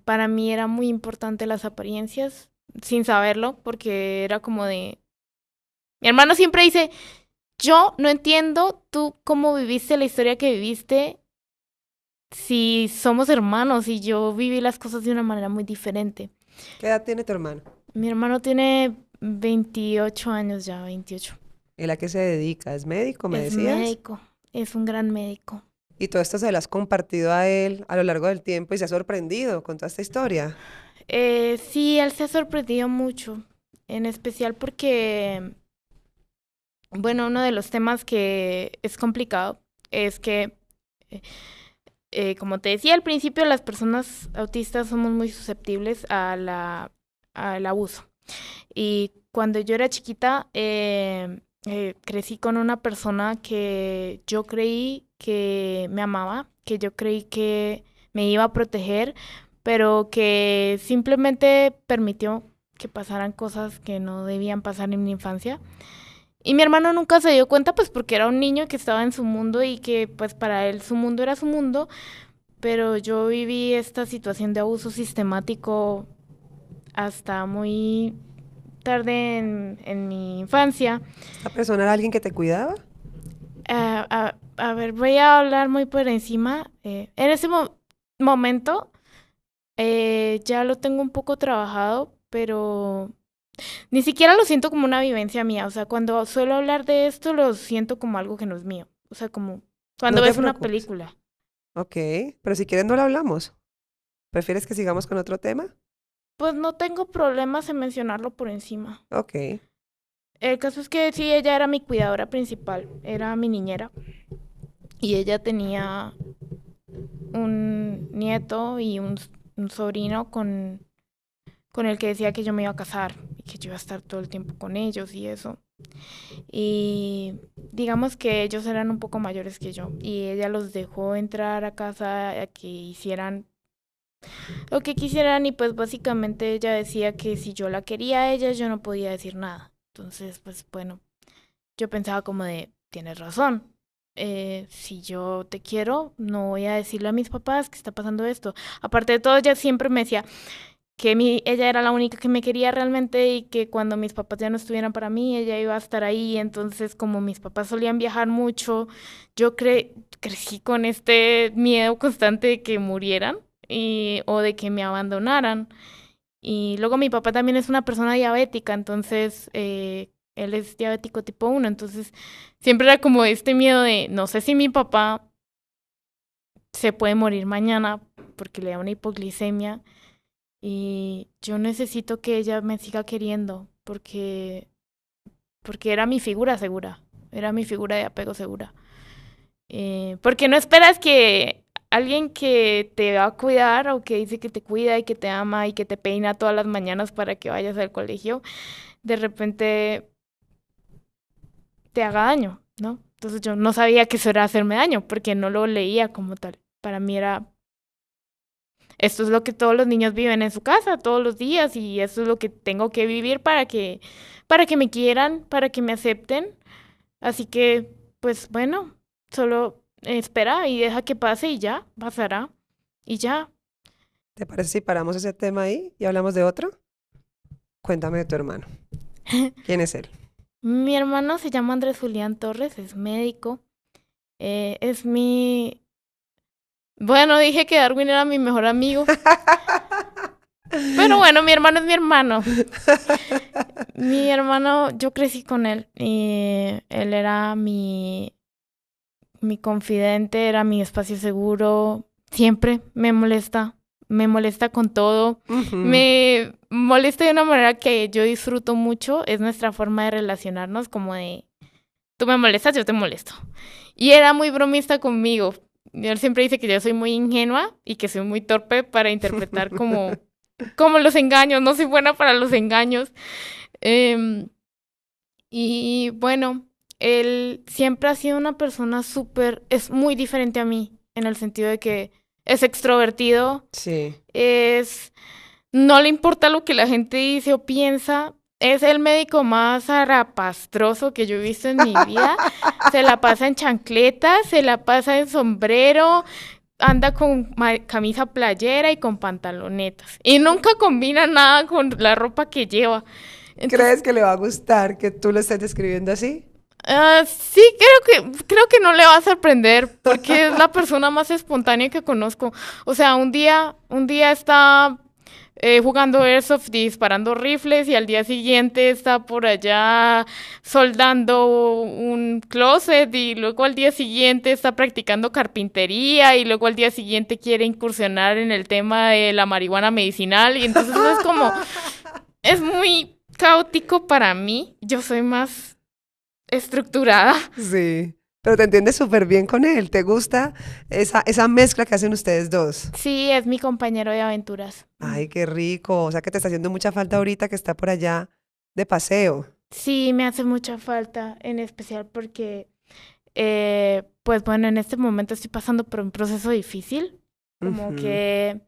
Para mí era muy importante las apariencias, sin saberlo, porque era como de... Mi hermano siempre dice, yo no entiendo tú cómo viviste la historia que viviste si somos hermanos y yo viví las cosas de una manera muy diferente. ¿Qué edad tiene tu hermano? Mi hermano tiene 28 años ya, 28. ¿Y a qué se dedica? ¿Es médico, me Es decías? médico, es un gran médico. Y todo esto se lo has compartido a él a lo largo del tiempo y se ha sorprendido con toda esta historia. Sí, él se ha sorprendido mucho, en especial porque, bueno, uno de los temas que es complicado es que, eh, como te decía al principio, las personas autistas somos muy susceptibles al abuso. Y cuando yo era chiquita, crecí con una persona que yo creí que me amaba, que yo creí que me iba a proteger, pero que simplemente permitió que pasaran cosas que no debían pasar en mi infancia. Y mi hermano nunca se dio cuenta, pues porque era un niño que estaba en su mundo y que pues para él su mundo era su mundo, pero yo viví esta situación de abuso sistemático hasta muy tarde en mi infancia. ¿Esta persona era alguien que te cuidaba? A ver, voy a hablar muy por encima. En ese momento ya lo tengo un poco trabajado, pero ni siquiera lo siento como una vivencia mía. O sea, cuando suelo hablar de esto, lo siento como algo que no es mío. O sea, como cuando No te ves una preocupes. película. Ok, pero si quieres no lo hablamos. ¿Prefieres que sigamos con otro tema? Pues no tengo problemas en mencionarlo por encima. Ok. El caso es que sí, ella era mi cuidadora principal, era mi niñera. Y ella tenía un nieto y un sobrino con el que decía que yo me iba a casar y que yo iba a estar todo el tiempo con ellos y eso. Y digamos que ellos eran un poco mayores que yo y ella los dejó entrar a casa a que hicieran lo que quisieran y pues básicamente ella decía que si yo la quería a ella yo no podía decir nada. Entonces pues bueno, yo pensaba como de, tienes razón. Si yo te quiero, no voy a decirle a mis papás que está pasando esto. Aparte de todo, ella siempre me decía, que ella era la única que me quería realmente y que cuando mis papás ya no estuvieran para mí, ella iba a estar ahí. Entonces, como mis papás solían viajar mucho, yo crecí con este miedo constante de que murieran o de que me abandonaran. Y luego mi papá también es una persona diabética, entonces él es diabético tipo 1, entonces siempre era como este miedo de no sé si mi papá se puede morir mañana porque le da una hipoglicemia y yo necesito que ella me siga queriendo porque era mi figura segura, era mi figura de apego segura. Porque no esperas que alguien que te va a cuidar o que dice que te cuida y que te ama y que te peina todas las mañanas para que vayas al colegio, de repente te haga daño, ¿no? Entonces yo no sabía que eso era hacerme daño porque no lo leía como tal. Para mí era esto es lo que todos los niños viven en su casa todos los días y esto es lo que tengo que vivir para que me quieran, para que me acepten. Así que, pues bueno, solo espera y deja que pase y ya, pasará. Y ya. ¿Te parece si paramos ese tema ahí y hablamos de otro? Cuéntame de tu hermano. ¿Quién es él? Mi hermano se llama Andrés Julián Torres, es médico. Es mi... Bueno, dije que Darwin era mi mejor amigo. Pero bueno, mi hermano es mi hermano. Mi hermano, yo crecí con él y él era mi confidente, era mi espacio seguro. Siempre me molesta con todo. Ujú. Me molesta de una manera que yo disfruto mucho. Es nuestra forma de relacionarnos, como de, tú me molestas, yo te molesto. Y era muy bromista conmigo. Y él siempre dice que yo soy muy ingenua y que soy muy torpe para interpretar como los engaños. No soy buena para los engaños. Eh, y bueno, él siempre ha sido una persona es muy diferente a mí, en el sentido de que es extrovertido, Sí. no le importa lo que la gente dice o piensa, es el médico más zarrapastroso que yo he visto en mi vida, se la pasa en chancletas, se la pasa en sombrero, anda con camisa playera y con pantalonetas, y nunca combina nada con la ropa que lleva. Entonces, ¿Crees que le va a gustar que tú lo estés describiendo así? sí, creo que no le va a sorprender porque es la persona más espontánea que conozco. O sea, un día está jugando Airsoft y disparando rifles y al día siguiente está por allá soldando un closet y luego al día siguiente está practicando carpintería y luego al día siguiente quiere incursionar en el tema de la marihuana medicinal y entonces es como, es muy caótico para mí. Yo soy más estructurada. Sí. Pero te entiendes súper bien con él. ¿Te gusta esa mezcla que hacen ustedes dos? Sí, es mi compañero de aventuras. Ay, qué rico. O sea que te está haciendo mucha falta ahorita que está por allá de paseo. Sí, me hace mucha falta, en especial porque, pues bueno, en este momento estoy pasando por un proceso difícil, como Ujú. que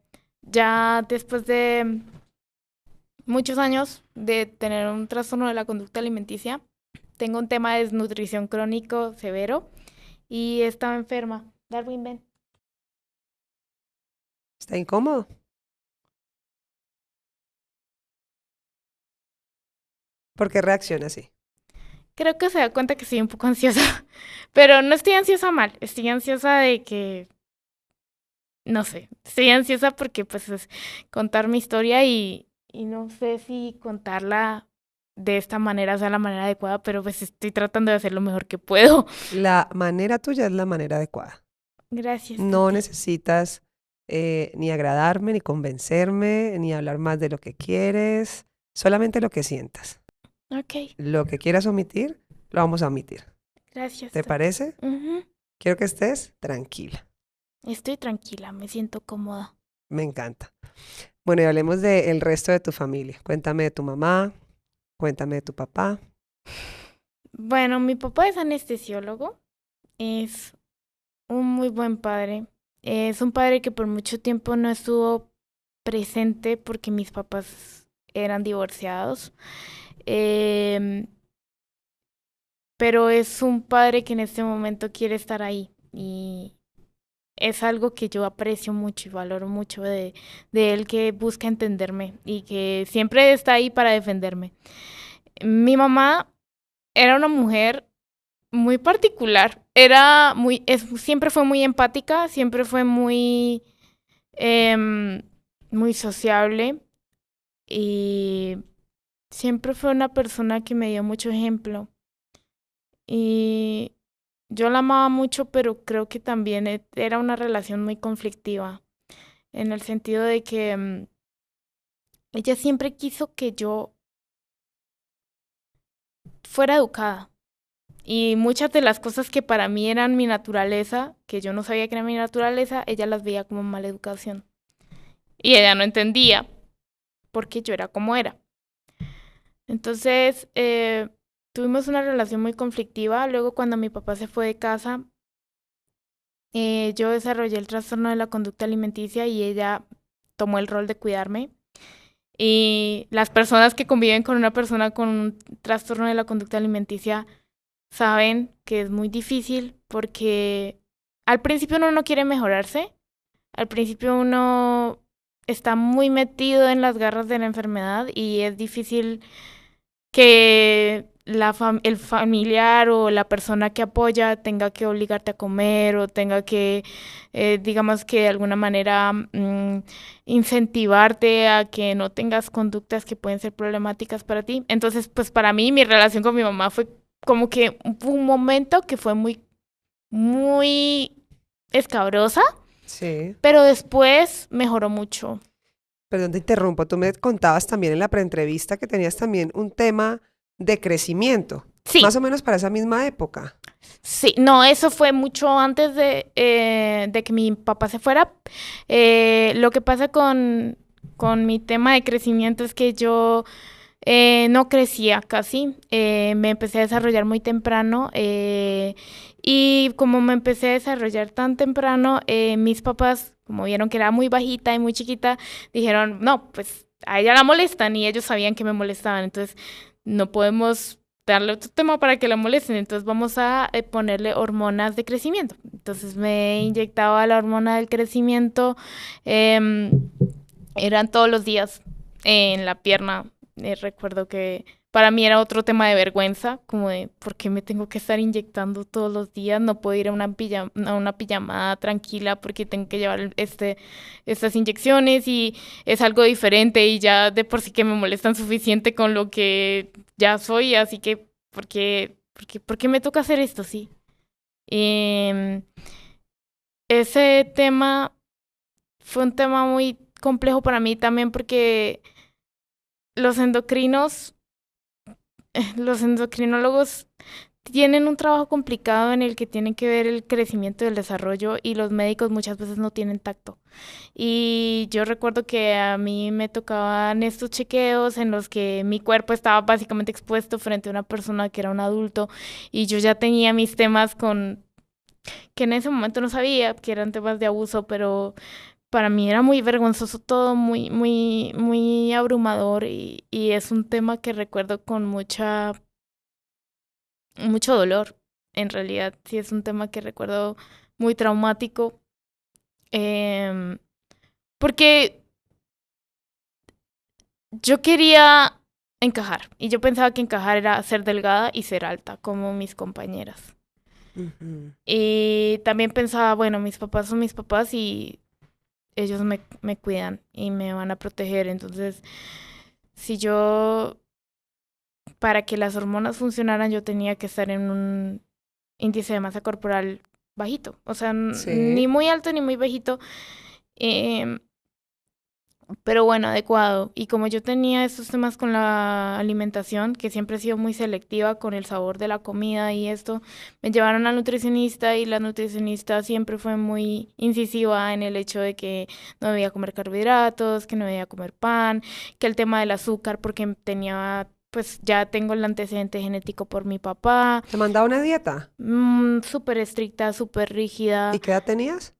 ya después de muchos años de tener un trastorno de la conducta alimenticia, tengo un tema de desnutrición crónico severo y estaba enferma. Darwin, ven. ¿Está incómodo? ¿Por qué reacciona así? Creo que se da cuenta que estoy un poco ansiosa, pero no estoy ansiosa mal, estoy ansiosa de que no sé, estoy ansiosa porque pues es contar mi historia y no sé si contarla de esta manera sea la manera adecuada, pero pues estoy tratando de hacer lo mejor que puedo. La manera tuya es la manera adecuada. Gracias, No Tati. necesitas ni agradarme, ni convencerme, ni hablar más de lo que quieres, solamente lo que sientas. Ok, Lo que quieras omitir, lo vamos a omitir. gracias, ¿Te Tati. parece? Ujú. Quiero que estés tranquila. Estoy tranquila, me siento cómoda. Me encanta. Bueno, y hablemos del resto de tu familia. Cuéntame de tu mamá, cuéntame de tu papá. Bueno, mi papá es anestesiólogo, es un muy buen padre. Es un padre que por mucho tiempo no estuvo presente porque mis papás eran divorciados. Em, pero es un padre que en este momento quiere estar ahí y es algo que yo aprecio mucho y valoro mucho de él, que busca entenderme y que siempre está ahí para defenderme. Mi mamá era una mujer muy particular, siempre fue muy empática, siempre fue em, muy sociable y siempre fue una persona que me dio mucho ejemplo. Y yo la amaba mucho, pero creo que también era una relación muy conflictiva, en el sentido de que ella siempre quiso que yo fuera educada. Y muchas de las cosas que para mí eran mi naturaleza, que yo no sabía que era mi naturaleza, ella las veía como mala educación. Y ella no entendía por qué yo era como era. Entonces, tuvimos una relación muy conflictiva. Luego, cuando mi papá se fue de casa, yo desarrollé el trastorno de la conducta alimenticia y ella tomó el rol de cuidarme. Y las personas que conviven con una persona con un trastorno de la conducta alimenticia saben que es muy difícil porque al principio uno no quiere mejorarse, al principio uno está muy metido en las garras de la enfermedad y es difícil que el familiar o la persona que apoya tenga que obligarte a comer o tenga que, digamos que de alguna manera, incentivarte a que no tengas conductas que pueden ser problemáticas para ti. Entonces, pues para mí, mi relación con mi mamá fue como que un momento que fue muy escabrosa, Sí. pero después mejoró mucho. Perdón, te interrumpo. Tú me contabas también en la preentrevista que tenías también un tema de crecimiento, más Sí, o menos para esa misma época. sí, no, eso fue mucho antes de que mi papá se fuera. Lo que pasa con mi tema de crecimiento es que yo no crecía casi. Me empecé a desarrollar muy temprano. Y como me empecé a desarrollar tan temprano, mis papás, como vieron que era muy bajita y muy chiquita, dijeron, no, pues a ella la molestan y ellos sabían que me molestaban. Entonces, no podemos darle otro tema para que la molesten. Entonces, vamos a ponerle hormonas de crecimiento. Entonces, me inyectaba la hormona del crecimiento. em, Eran todos los días en la pierna. Recuerdo que para mí era otro tema de vergüenza, como de por qué me tengo que estar inyectando todos los días, no puedo ir a a una pijamada tranquila porque tengo que llevar estas inyecciones y es algo diferente y ya de por sí que me molestan suficiente con lo que ya soy, así que ¿por qué me toca hacer esto? Sí. Em, Ese tema fue un tema muy complejo para mí también porque los endocrinos, los endocrinólogos tienen un trabajo complicado en el que tienen que ver el crecimiento y el desarrollo y los médicos muchas veces no tienen tacto. Y yo recuerdo que a mí me tocaban estos chequeos en los que mi cuerpo estaba básicamente expuesto frente a una persona que era un adulto y yo ya tenía mis temas con que en ese momento no sabía que eran temas de abuso, pero para mí era muy vergonzoso todo, muy abrumador y es un tema que recuerdo con mucho dolor. En realidad, sí es un tema que recuerdo muy traumático, em, porque yo quería encajar y yo pensaba que encajar era ser delgada y ser alta, como mis compañeras. Ujú. Y también pensaba, bueno, mis papás son mis papás y ellos me cuidan y me van a proteger. Entonces, si yo, para que las hormonas funcionaran, yo tenía que estar en un índice de masa corporal bajito. O sea, ni Sí. muy alto ni muy bajito, eh, pero bueno, adecuado. Y como yo tenía estos temas con la alimentación, que siempre he sido muy selectiva con el sabor de la comida y esto, me llevaron al nutricionista y la nutricionista siempre fue muy incisiva en el hecho de que no debía comer carbohidratos, que no debía comer pan, que el tema del azúcar, porque tenía pues ya tengo el antecedente genético por mi papá. ¿Te mandaba una dieta? Súper estricta, súper rígida. ¿Y qué edad tenías?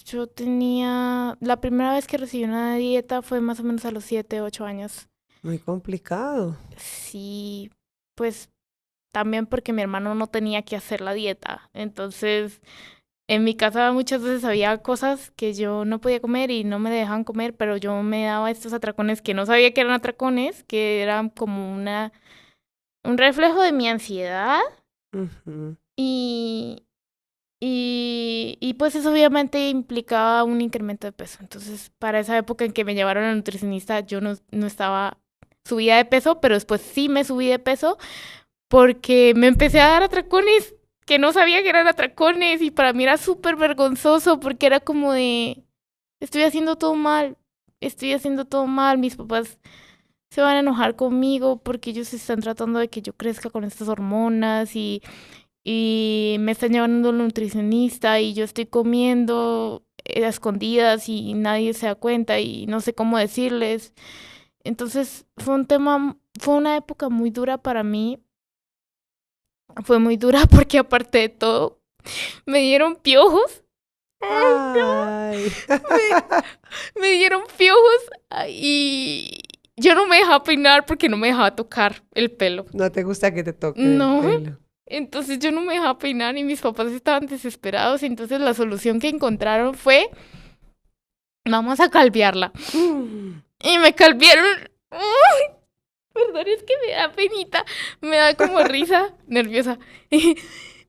Yo tenía... La primera vez que recibí una dieta fue más o menos a los 7, 8 años. Muy complicado. Sí, pues también porque mi hermano no tenía que hacer la dieta. Entonces, en mi casa muchas veces había cosas que yo no podía comer y no me dejaban comer, pero yo me daba estos atracones que no sabía que eran atracones, que eran como un reflejo de mi ansiedad. Ujú. Y pues eso obviamente implicaba un incremento de peso. Entonces, para esa época en que me llevaron a la nutricionista, yo no estaba subida de peso, pero después sí me subí de peso porque me empecé a dar atracones que no sabía que eran atracones y para mí era súper vergonzoso porque era como de, estoy haciendo todo mal, estoy haciendo todo mal, mis papás se van a enojar conmigo porque ellos están tratando de que yo crezca con estas hormonas y me están llevando a un nutricionista y yo estoy comiendo a escondidas y nadie se da cuenta y no sé cómo decirles. Entonces fue una época muy dura para mí. Fue muy dura porque aparte de todo, me dieron piojos. Ay. Me dieron piojos y yo no me dejaba peinar porque no me dejaba tocar el pelo. No te gusta que te toquen el No. pelo. Entonces yo no me dejaba peinar y mis papás estaban desesperados. Entonces la solución que encontraron fue, vamos a calviarla. Y me calviaron. ¡Ay! Perdón, es que me da penita. Me da como risa, nerviosa.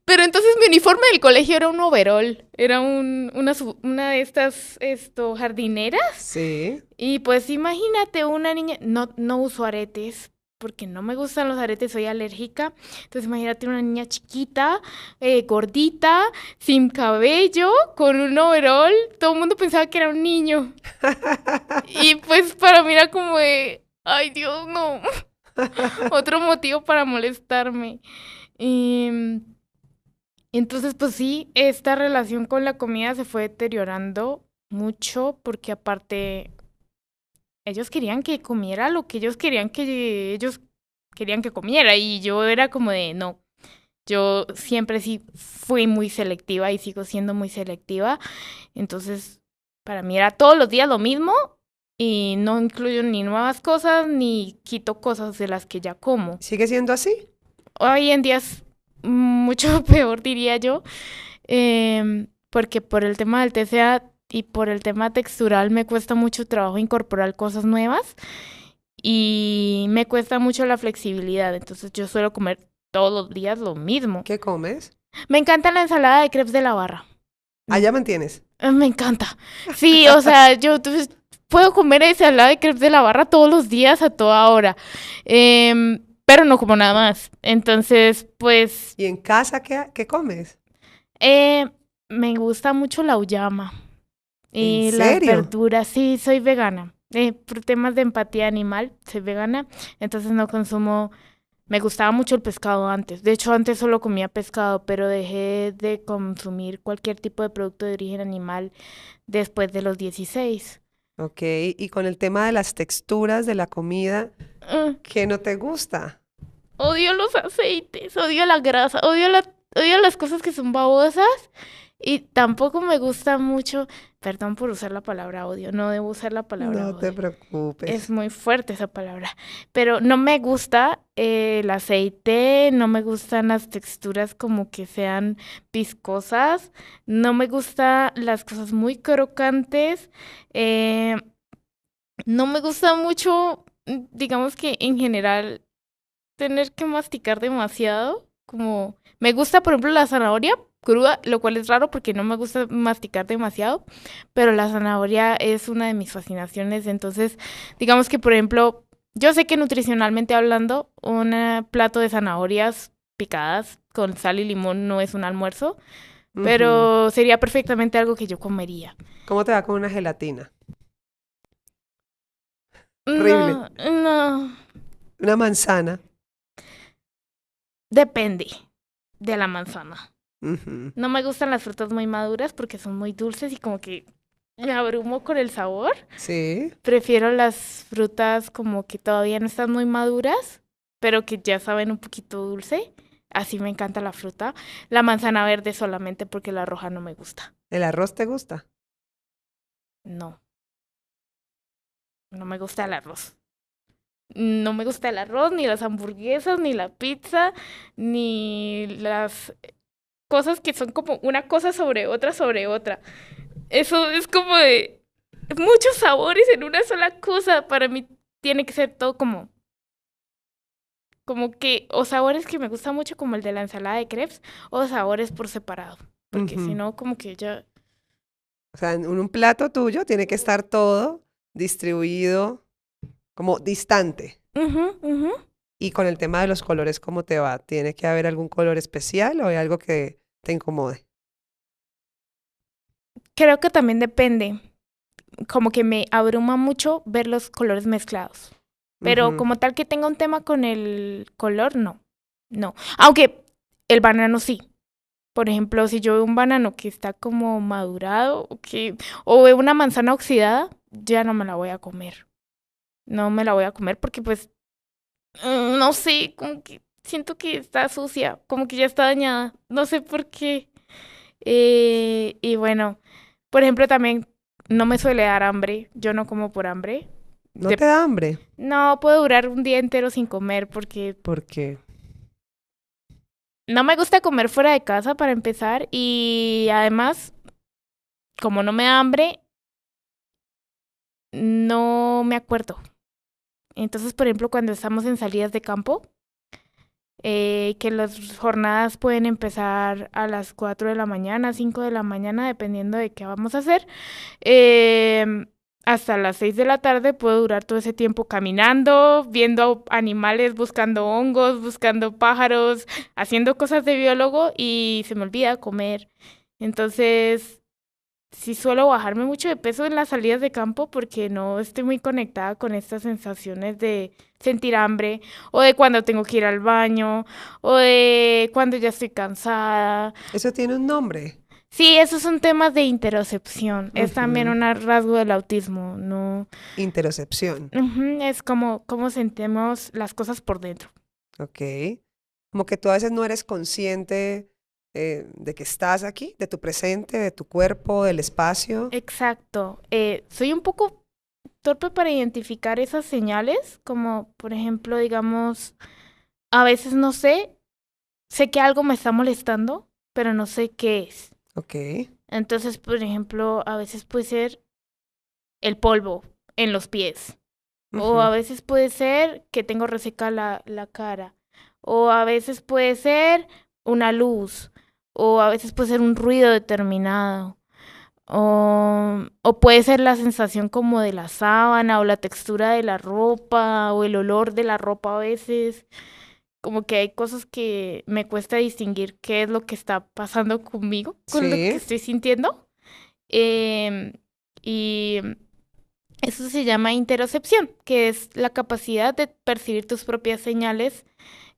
Pero entonces mi uniforme del colegio era un overol. Era una de estas jardineras. Sí. Y pues imagínate una niña, no uso aretes porque no me gustan los aretes, soy alérgica. Entonces imagínate una niña chiquita, gordita, sin cabello, con un overol. Todo el mundo pensaba que era un niño. Y pues para mí era como de, ay Dios, no. Otro motivo para molestarme. Y entonces pues sí, esta relación con la comida se fue deteriorando mucho porque aparte ellos querían que comiera lo que ellos querían que comiera y yo era como de no. Yo siempre sí fui muy selectiva y sigo siendo muy selectiva. Entonces, para mí era todos los días lo mismo y no incluyo ni nuevas cosas ni quito cosas de las que ya como. ¿Sigue siendo así? Hoy en día es mucho peor, diría yo, porque por el tema del TCA y por el tema textural me cuesta mucho trabajo incorporar cosas nuevas y me cuesta mucho la flexibilidad. Entonces yo suelo comer todos los días lo mismo. ¿Qué comes? Me encanta la ensalada de crepes de la Barra. Allá mantienes. Me encanta. Sí, o sea, yo puedo comer ensalada de crepes de la Barra todos los días a toda hora. Pero no como nada más. Entonces, pues... ¿Y en casa qué comes? Me gusta mucho la uyama. Y ¿En las serio? verduras. Sí, soy vegana. Por temas de empatía animal, soy vegana. Entonces no consumo... Me gustaba mucho el pescado antes. De hecho, antes solo comía pescado, pero dejé de consumir cualquier tipo de producto de origen animal después de los 16. Ok, y con el tema de las texturas de la comida, Mm, ¿qué no te gusta? Odio los aceites, odio la grasa, odio las cosas que son babosas y tampoco me gusta mucho, perdón por usar la palabra odio, no debo usar la palabra No te odio. preocupes. Es muy fuerte esa palabra, pero no me gusta el aceite, no me gustan las texturas como que sean viscosas, no me gustan las cosas muy crocantes, eh, no me gusta mucho, digamos que en general tener que masticar demasiado, como me gusta por ejemplo la zanahoria cruda, lo cual es raro porque no me gusta masticar demasiado, pero la zanahoria es una de mis fascinaciones, entonces digamos que por ejemplo, yo sé que nutricionalmente hablando, un plato de zanahorias picadas con sal y limón no es un almuerzo, Ujú. pero sería perfectamente algo que yo comería. ¿Cómo te va con una gelatina? Horrible. No, Una manzana. depende de la manzana. Ujú. No me gustan las frutas muy maduras porque son muy dulces y como que me abrumo con el sabor. Sí. Prefiero las frutas como que todavía no están muy maduras pero que ya saben un poquito dulce. Así me encanta la fruta. La manzana verde solamente porque la roja no me gusta. ¿El arroz te gusta? No, no me gusta el arroz. No me gusta el arroz, ni las hamburguesas, ni la pizza, ni las cosas que son como una cosa sobre otra sobre otra. Eso es como de muchos sabores en una sola cosa. Para mí tiene que ser todo como que, o sabores que me gustan mucho, como el de la ensalada de crepes, o sabores por separado. Porque si Ujú. no, como que ya. O sea, en un plato tuyo tiene que estar todo distribuido como distante. Ujú, ujú. Y con el tema de los colores, ¿cómo te va? ¿Tiene que haber algún color especial o hay algo que te incomode? Creo que también depende. Como que me abruma mucho ver los colores mezclados. Pero Ujú. como tal que tenga un tema con el color, no. No. Aunque el banano sí. Por ejemplo, si yo veo un banano que está como madurado o veo una manzana oxidada, ya no me la voy a comer. No me la voy a comer porque pues, no sé, como que siento que está sucia, como que ya está dañada. No sé por qué. Y bueno, por ejemplo, también no me suele dar hambre. Yo no como por hambre. ¿No te da hambre? No puedo durar un día entero sin comer porque Porque, no me gusta comer fuera de casa para empezar y además, como no me da hambre, no me acuerdo. Entonces, por ejemplo, cuando estamos en salidas de campo, que las jornadas pueden empezar a las 4 de la mañana, 5 de la mañana, dependiendo de qué vamos a hacer. Eh, Hasta las 6 de la tarde puedo durar todo ese tiempo caminando, viendo animales, buscando hongos, buscando pájaros, haciendo cosas de biólogo y se me olvida comer. Entonces, sí suelo bajarme mucho de peso en las salidas de campo porque no estoy muy conectada con estas sensaciones de sentir hambre o de cuando tengo que ir al baño o de cuando ya estoy cansada. eso tiene un nombre. Sí, esos son temas de interocepción. Es también Ujú. un rasgo del autismo, ¿no? Interocepción. Ujú, es como cómo sentimos las cosas por dentro. Ok. Como que tú a veces no eres consciente de que estás aquí, de tu presente, de tu cuerpo, del espacio. Exacto. Soy un poco torpe para identificar esas señales, como por ejemplo, digamos, a veces no sé que algo me está molestando, pero no sé qué es. Ok. Entonces, por ejemplo, a veces puede ser el polvo en los pies. O a Ujú. veces puede ser que tengo reseca la cara. O a veces puede ser una luz. O a veces puede ser un ruido determinado. O puede ser la sensación como de la sábana o la textura de la ropa o el olor de la ropa a veces. Como que hay cosas que me cuesta distinguir qué es lo que está pasando conmigo, con lo que Sí. estoy sintiendo. Em, y eso se llama interocepción, que es la capacidad de percibir tus propias señales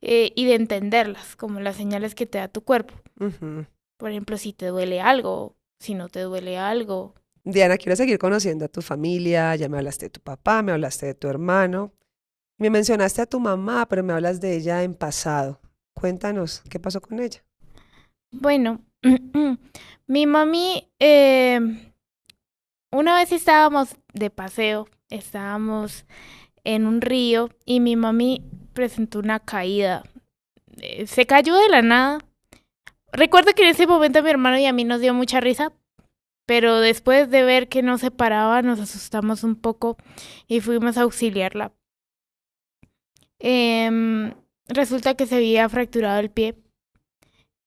y de entenderlas, como las señales que te da tu cuerpo. Ujú. Por ejemplo, si te duele algo, si no te duele algo. Diana, quiero seguir conociendo a tu familia. Ya me hablaste de tu papá, me hablaste de tu hermano. Me mencionaste a tu mamá, pero me hablas de ella en pasado. Cuéntanos, ¿qué pasó con ella? Bueno, mi mami, una vez estábamos de paseo, estábamos en un río y mi mami presentó una caída. Se cayó de la nada. Recuerdo que en ese momento a mi hermano y a mí nos dio mucha risa, pero después de ver que no se paraba, nos asustamos un poco y fuimos a auxiliarla. Resulta que se había fracturado el pie.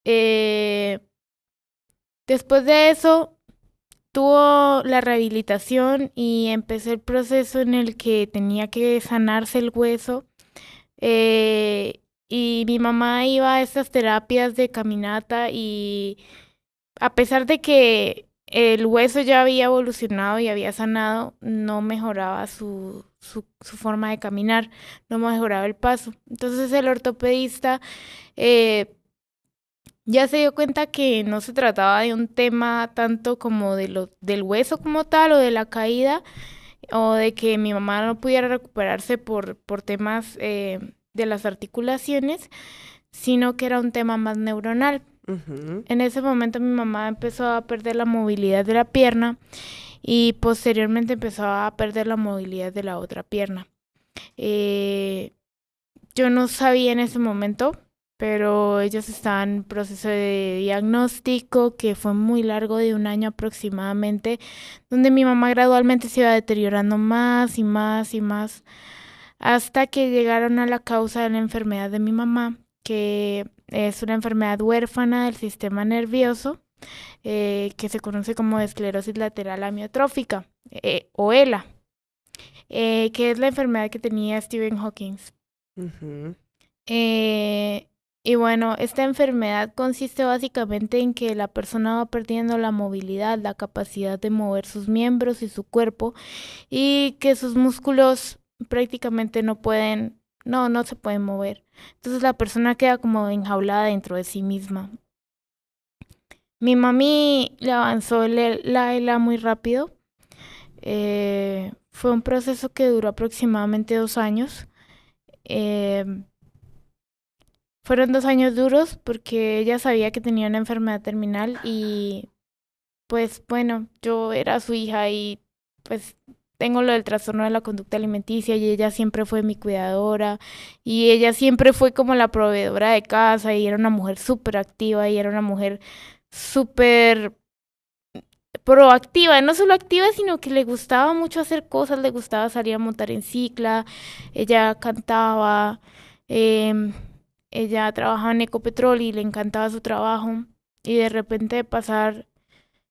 Eh, Después de eso, tuvo la rehabilitación y empecé el proceso en el que tenía que sanarse el hueso. Y mi mamá iba a estas terapias de caminata y a pesar de que el hueso ya había evolucionado y había sanado, no mejoraba su forma de caminar, no mejoraba el paso. Entonces el ortopedista eh, ya se dio cuenta que no se trataba de un tema tanto como del hueso como tal o de la caída o de que mi mamá no pudiera recuperarse por temas de las articulaciones, sino que era un tema más neuronal. Ujú. En ese momento mi mamá empezó a perder la movilidad de la pierna y posteriormente empezó a perder la movilidad de la otra pierna. Yo no sabía en ese momento, pero ellos estaban en proceso de diagnóstico que fue muy largo, de 1 año aproximadamente, donde mi mamá gradualmente se iba deteriorando más y más y más, hasta que llegaron a la causa de la enfermedad de mi mamá, que es una enfermedad huérfana del sistema nervioso, que se conoce como esclerosis lateral amiotrófica, o ELA, que es la enfermedad que tenía Stephen Hawking. Ujú. Y bueno, esta enfermedad consiste básicamente en que la persona va perdiendo la movilidad, la capacidad de mover sus miembros y su cuerpo, y que sus músculos prácticamente no se pueden mover. Entonces la persona queda como enjaulada dentro de sí misma. Mi mami le avanzó la ELA muy rápido. Fue un proceso que duró aproximadamente 2 años. Eh, Fueron 2 años duros porque ella sabía que tenía una enfermedad terminal y pues bueno, yo era su hija y pues tengo lo del trastorno de la conducta alimenticia y ella siempre fue mi cuidadora y ella siempre fue como la proveedora de casa y era una mujer súper activa y era una mujer súper proactiva, no solo activa, sino que le gustaba mucho hacer cosas, le gustaba salir a montar en cicla, ella cantaba, em, ella trabajaba en Ecopetrol y le encantaba su trabajo. Y de repente pasar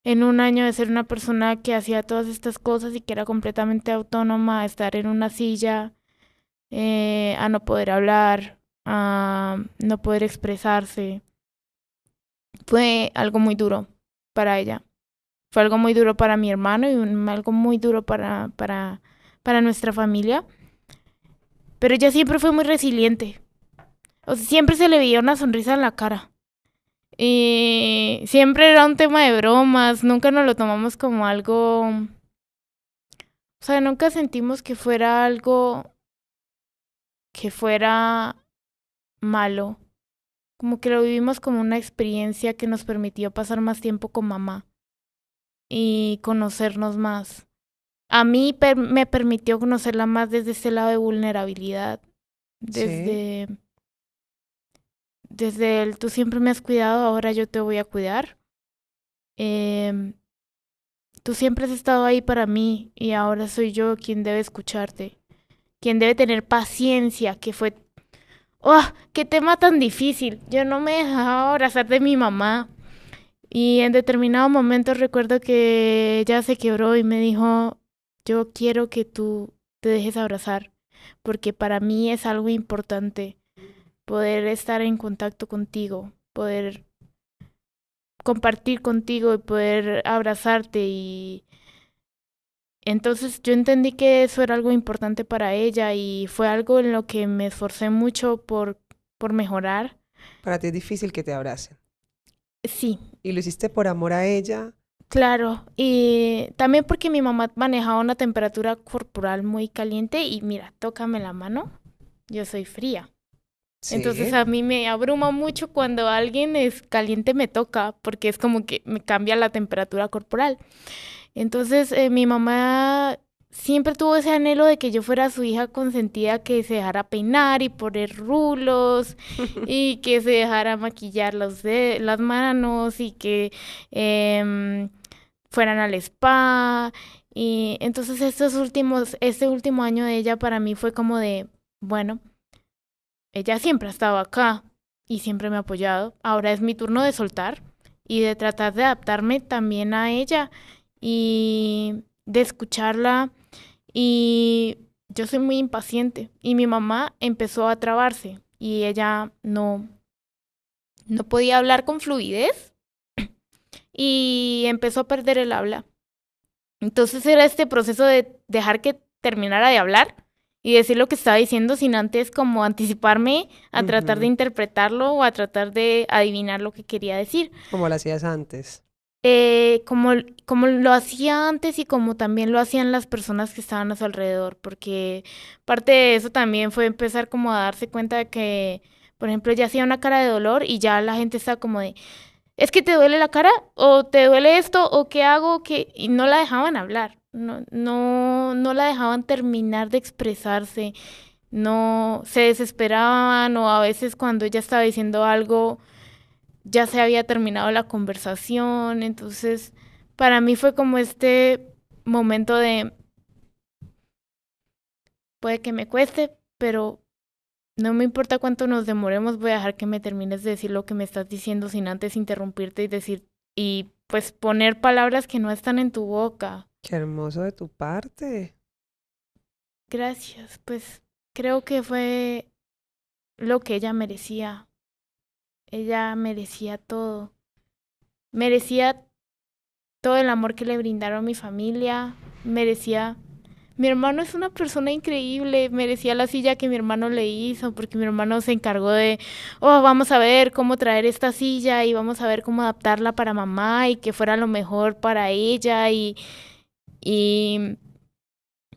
en 1 año de ser una persona que hacía todas estas cosas y que era completamente autónoma, a estar en una silla, a no poder hablar, a no poder expresarse, fue algo muy duro para ella. Fue algo muy duro para mi hermano y algo muy duro para nuestra familia. Pero ella siempre fue muy resiliente. O sea, siempre se le veía una sonrisa en la cara. Y siempre era un tema de bromas. Nunca nos lo tomamos como algo. O sea, nunca sentimos que fuera algo que fuera malo. Como que lo vivimos como una experiencia que nos permitió pasar más tiempo con mamá y conocernos más. A mí me permitió conocerla más desde ese lado de vulnerabilidad, Sí. desde, desde el tú siempre me has cuidado, ahora yo te voy a cuidar. Em, Tú siempre has estado ahí para mí y ahora soy yo quien debe escucharte, quien debe tener paciencia, que fue, ¡oh, qué tema tan difícil! Yo no me dejaba abrazar de mi mamá y en determinado momento recuerdo que ella se quebró y me dijo, yo quiero que tú te dejes abrazar, porque para mí es algo importante poder estar en contacto contigo, poder compartir contigo y poder abrazarte. Y entonces yo entendí que eso era algo importante para ella y fue algo en lo que me esforcé mucho por mejorar. Para ti es difícil que te abracen. Sí, Y lo hiciste por amor a ella. claro, y también porque mi mamá manejaba una temperatura corporal muy caliente y mira, tócame la mano, yo soy fría. Entonces Sí. a mí me abruma mucho cuando alguien es caliente me toca, porque es como que me cambia la temperatura corporal. Entonces mi mamá siempre tuvo ese anhelo de que yo fuera su hija consentida, que se dejara peinar y poner rulos y que se dejara maquillar las manos y que em, fueran al spa. Y entonces este último año de ella para mí fue como de, bueno, ella siempre ha estado acá y siempre me ha apoyado. Ahora es mi turno de soltar y de tratar de adaptarme también a ella y de escucharla. Y yo soy muy impaciente y mi mamá empezó a trabarse y ella no podía hablar con fluidez y empezó a perder el habla. Entonces era este proceso de dejar que terminara de hablar y decir lo que estaba diciendo sin antes como anticiparme a tratar de Ujú. interpretarlo o a tratar de adivinar lo que quería decir. Como lo hacías antes. como, como lo hacía antes y como también lo hacían las personas que estaban a su alrededor, porque parte de eso también fue empezar como a darse cuenta de que, por ejemplo, ella hacía una cara de dolor y ya la gente estaba como de, ¿es que te duele la cara? ¿O te duele esto? ¿O qué hago? ¿Qué? Y no la dejaban hablar, no la dejaban terminar de expresarse, no se desesperaban o a veces cuando ella estaba diciendo algo ya se había terminado la conversación, entonces para mí fue como este momento de, puede que me cueste, pero no me importa cuánto nos demoremos, voy a dejar que me termines de decir lo que me estás diciendo sin antes interrumpirte y decir, y pues poner palabras que no están en tu boca. Qué hermoso de tu parte. Gracias, pues creo que fue lo que ella merecía. Ella merecía todo. Merecía todo el amor que le brindaron mi familia, merecía... Mi hermano es una persona increíble, merecía la silla que mi hermano le hizo, porque mi hermano se encargó de, oh, vamos a ver cómo traer esta silla y vamos a ver cómo adaptarla para mamá y que fuera lo mejor para ella y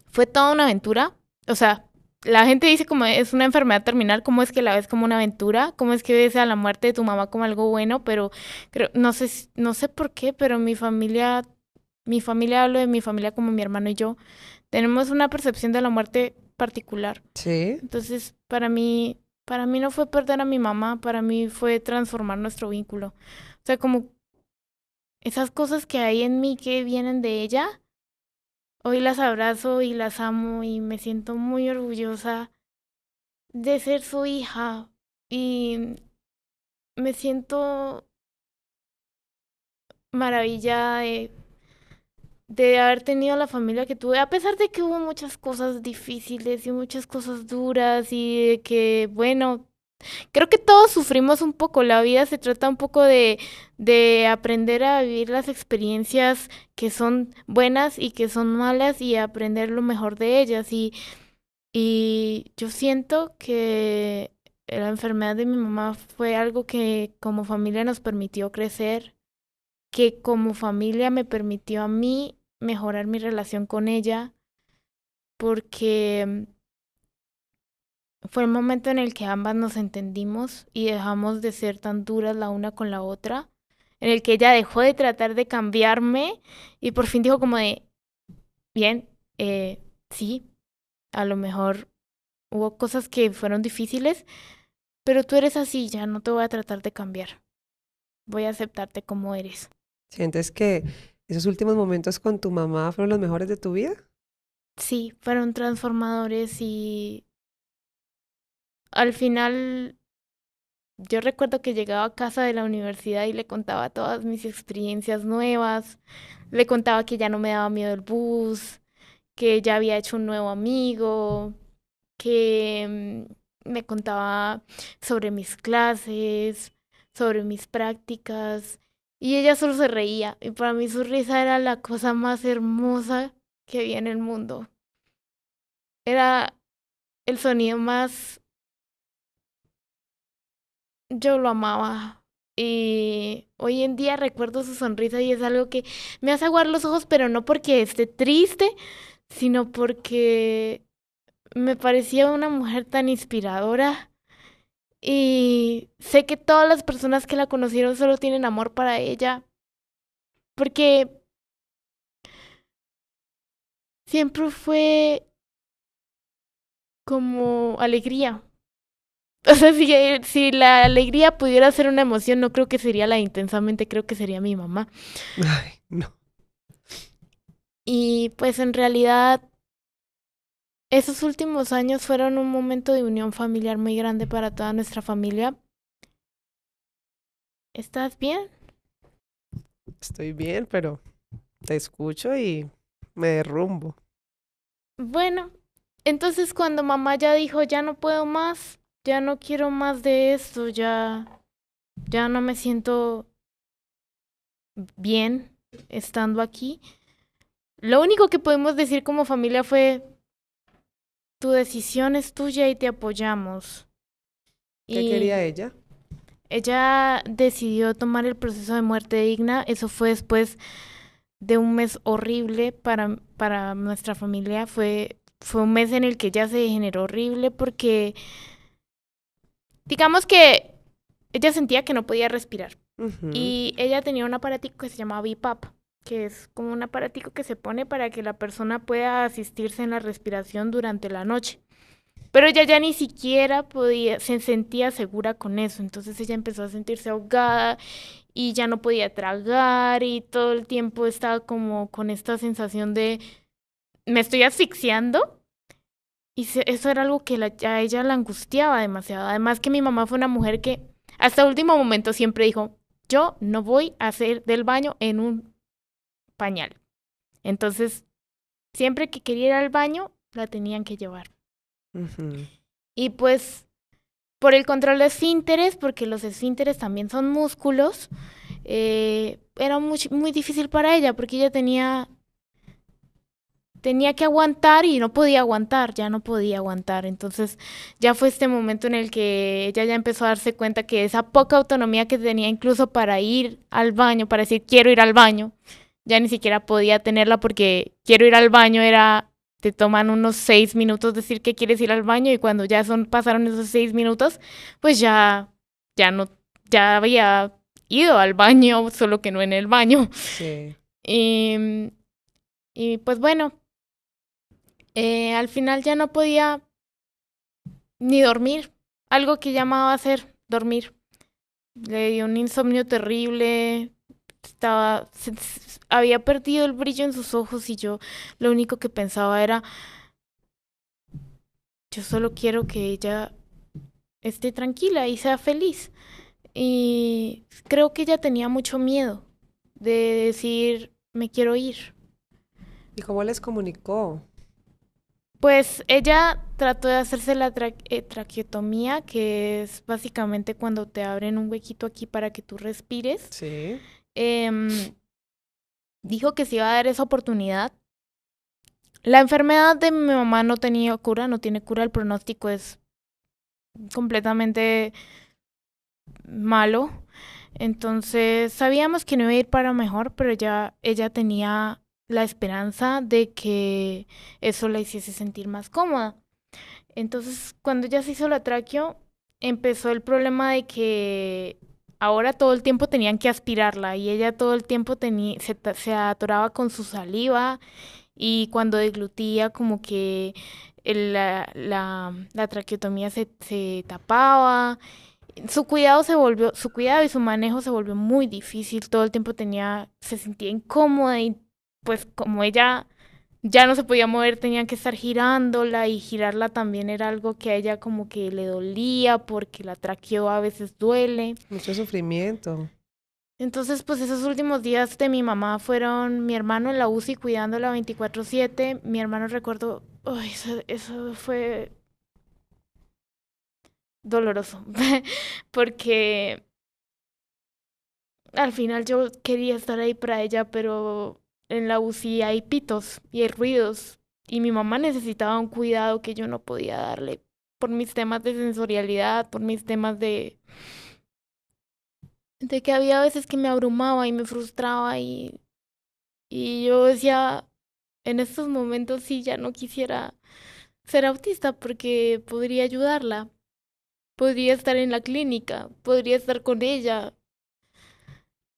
fue toda una aventura. O sea, la gente dice como es una enfermedad terminal, ¿cómo es que la ves como una aventura? ¿Cómo es que ves a la muerte de tu mamá como algo bueno? Pero creo, no sé, no sé por qué, pero mi familia, hablo de mi familia como mi hermano y yo, tenemos una percepción de la muerte particular. Sí, Entonces, para mí no fue perder a mi mamá, para mí fue transformar nuestro vínculo. O sea, como esas cosas que hay en mí que vienen de ella, hoy las abrazo y las amo y me siento muy orgullosa de ser su hija y me siento maravillada de haber tenido la familia que tuve, a pesar de que hubo muchas cosas difíciles y muchas cosas duras y de que, bueno, creo que todos sufrimos un poco. La vida se trata un poco de aprender a vivir las experiencias que son buenas y que son malas y aprender lo mejor de ellas. Y yo siento que la enfermedad de mi mamá fue algo que como familia nos permitió crecer, que como familia me permitió a mí mejorar mi relación con ella, porque fue el momento en el que ambas nos entendimos y dejamos de ser tan duras la una con la otra, en el que ella dejó de tratar de cambiarme y por fin dijo como de, bien, sí, a lo mejor hubo cosas que fueron difíciles, pero tú eres así, ya no te voy a tratar de cambiar, voy a aceptarte como eres. ¿sientes que esos últimos momentos con tu mamá fueron los mejores de tu vida? Sí, fueron transformadores y al final yo recuerdo que llegaba a casa de la universidad y le contaba todas mis experiencias nuevas, le contaba que ya no me daba miedo el bus, que ya había hecho un nuevo amigo, que me contaba sobre mis clases, sobre mis prácticas, y ella solo se reía, y para mí su risa era la cosa más hermosa que había en el mundo. Era el sonido más... Yo lo amaba. Y hoy en día recuerdo su sonrisa y es algo que me hace aguar los ojos, pero no porque esté triste, sino porque me parecía una mujer tan inspiradora. Y sé que todas las personas que la conocieron solo tienen amor para ella, porque siempre fue como alegría. O sea, si la alegría pudiera ser una emoción, no creo que sería la intensamente, creo que sería mi mamá. Ay, no. Y pues en realidad esos últimos años fueron un momento de unión familiar muy grande para toda nuestra familia. ¿Estás bien? Estoy bien, pero te escucho y me derrumbo. Bueno, entonces cuando mamá ya dijo, ya no puedo más, ya no quiero más de esto, ya no me siento bien estando aquí, lo único que podemos decir como familia fue, tu decisión es tuya y te apoyamos. ¿Qué quería Y ella? ella decidió tomar el proceso de muerte digna. Eso fue después de un mes horrible para nuestra familia. Fue un mes en el que ella se degeneró horrible porque, digamos que ella sentía que no podía respirar. Ujú. Y ella tenía un aparatico que se llama BiPAP, que es como un aparatico que se pone para que la persona pueda asistirse en la respiración durante la noche. Pero ella ya ni siquiera se sentía segura con eso. Entonces ella empezó a sentirse ahogada y ya no podía tragar y todo el tiempo estaba como con esta sensación de me estoy asfixiando. Y eso era algo que a ella la angustiaba demasiado. Además que mi mamá fue una mujer que hasta último momento siempre dijo, yo no voy a hacer del baño en un pañal. Entonces, siempre que quería ir al baño, la tenían que llevar. Ujú. Y pues, por el control de esfínteres, porque los esfínteres también son músculos, era muy difícil para ella, porque ella tenía que aguantar y no podía aguantar, ya no podía aguantar. Entonces ya fue este momento en el que ella ya empezó a darse cuenta que esa poca autonomía que tenía incluso para ir al baño, para decir quiero ir al baño, ya ni siquiera podía tenerla porque quiero ir al baño era, te toman unos 6 minutos decir que quieres ir al baño y cuando ya pasaron esos 6 minutos, pues ya no, ya había ido al baño, solo que no en el baño. Sí. Y, y pues bueno, al final ya no podía ni dormir, algo que llamaba hacer, dormir. Le dio un insomnio terrible, había perdido el brillo en sus ojos y yo lo único que pensaba era, yo solo quiero que ella esté tranquila y sea feliz. Y creo que ella tenía mucho miedo de decir, me quiero ir. ¿Y cómo les comunicó? Pues ella trató de hacerse la traqueotomía, que es básicamente cuando te abren un huequito aquí para que tú respires. Sí. Em, Dijo que se iba a dar esa oportunidad. La enfermedad de mi mamá no tenía cura, no tiene cura, el pronóstico es completamente malo. Entonces sabíamos que no iba a ir para mejor, pero ya ella tenía la esperanza de que eso la hiciese sentir más cómoda. Entonces, cuando ella se hizo la traqueo, empezó el problema de que ahora todo el tiempo tenían que aspirarla y ella todo el tiempo se atoraba con su saliva y cuando deglutía como que la traqueotomía se tapaba. Su cuidado y su manejo se volvió muy difícil, todo el tiempo se sentía incómoda y pues como ella ya no se podía mover, tenían que estar girándola y girarla también era algo que a ella como que le dolía porque la traqueo a veces duele. Mucho sufrimiento. Entonces, pues esos últimos días de mi mamá fueron mi hermano en la UCI cuidándola 24/7. Mi hermano recuerdo, uy, eso fue doloroso porque al final yo quería estar ahí para ella, pero en la UCI hay pitos y hay ruidos y mi mamá necesitaba un cuidado que yo no podía darle por mis temas de sensorialidad, por mis temas de que había veces que me abrumaba y me frustraba y yo decía, en estos momentos sí ya no quisiera ser autista porque podría ayudarla, podría estar en la clínica, podría estar con ella,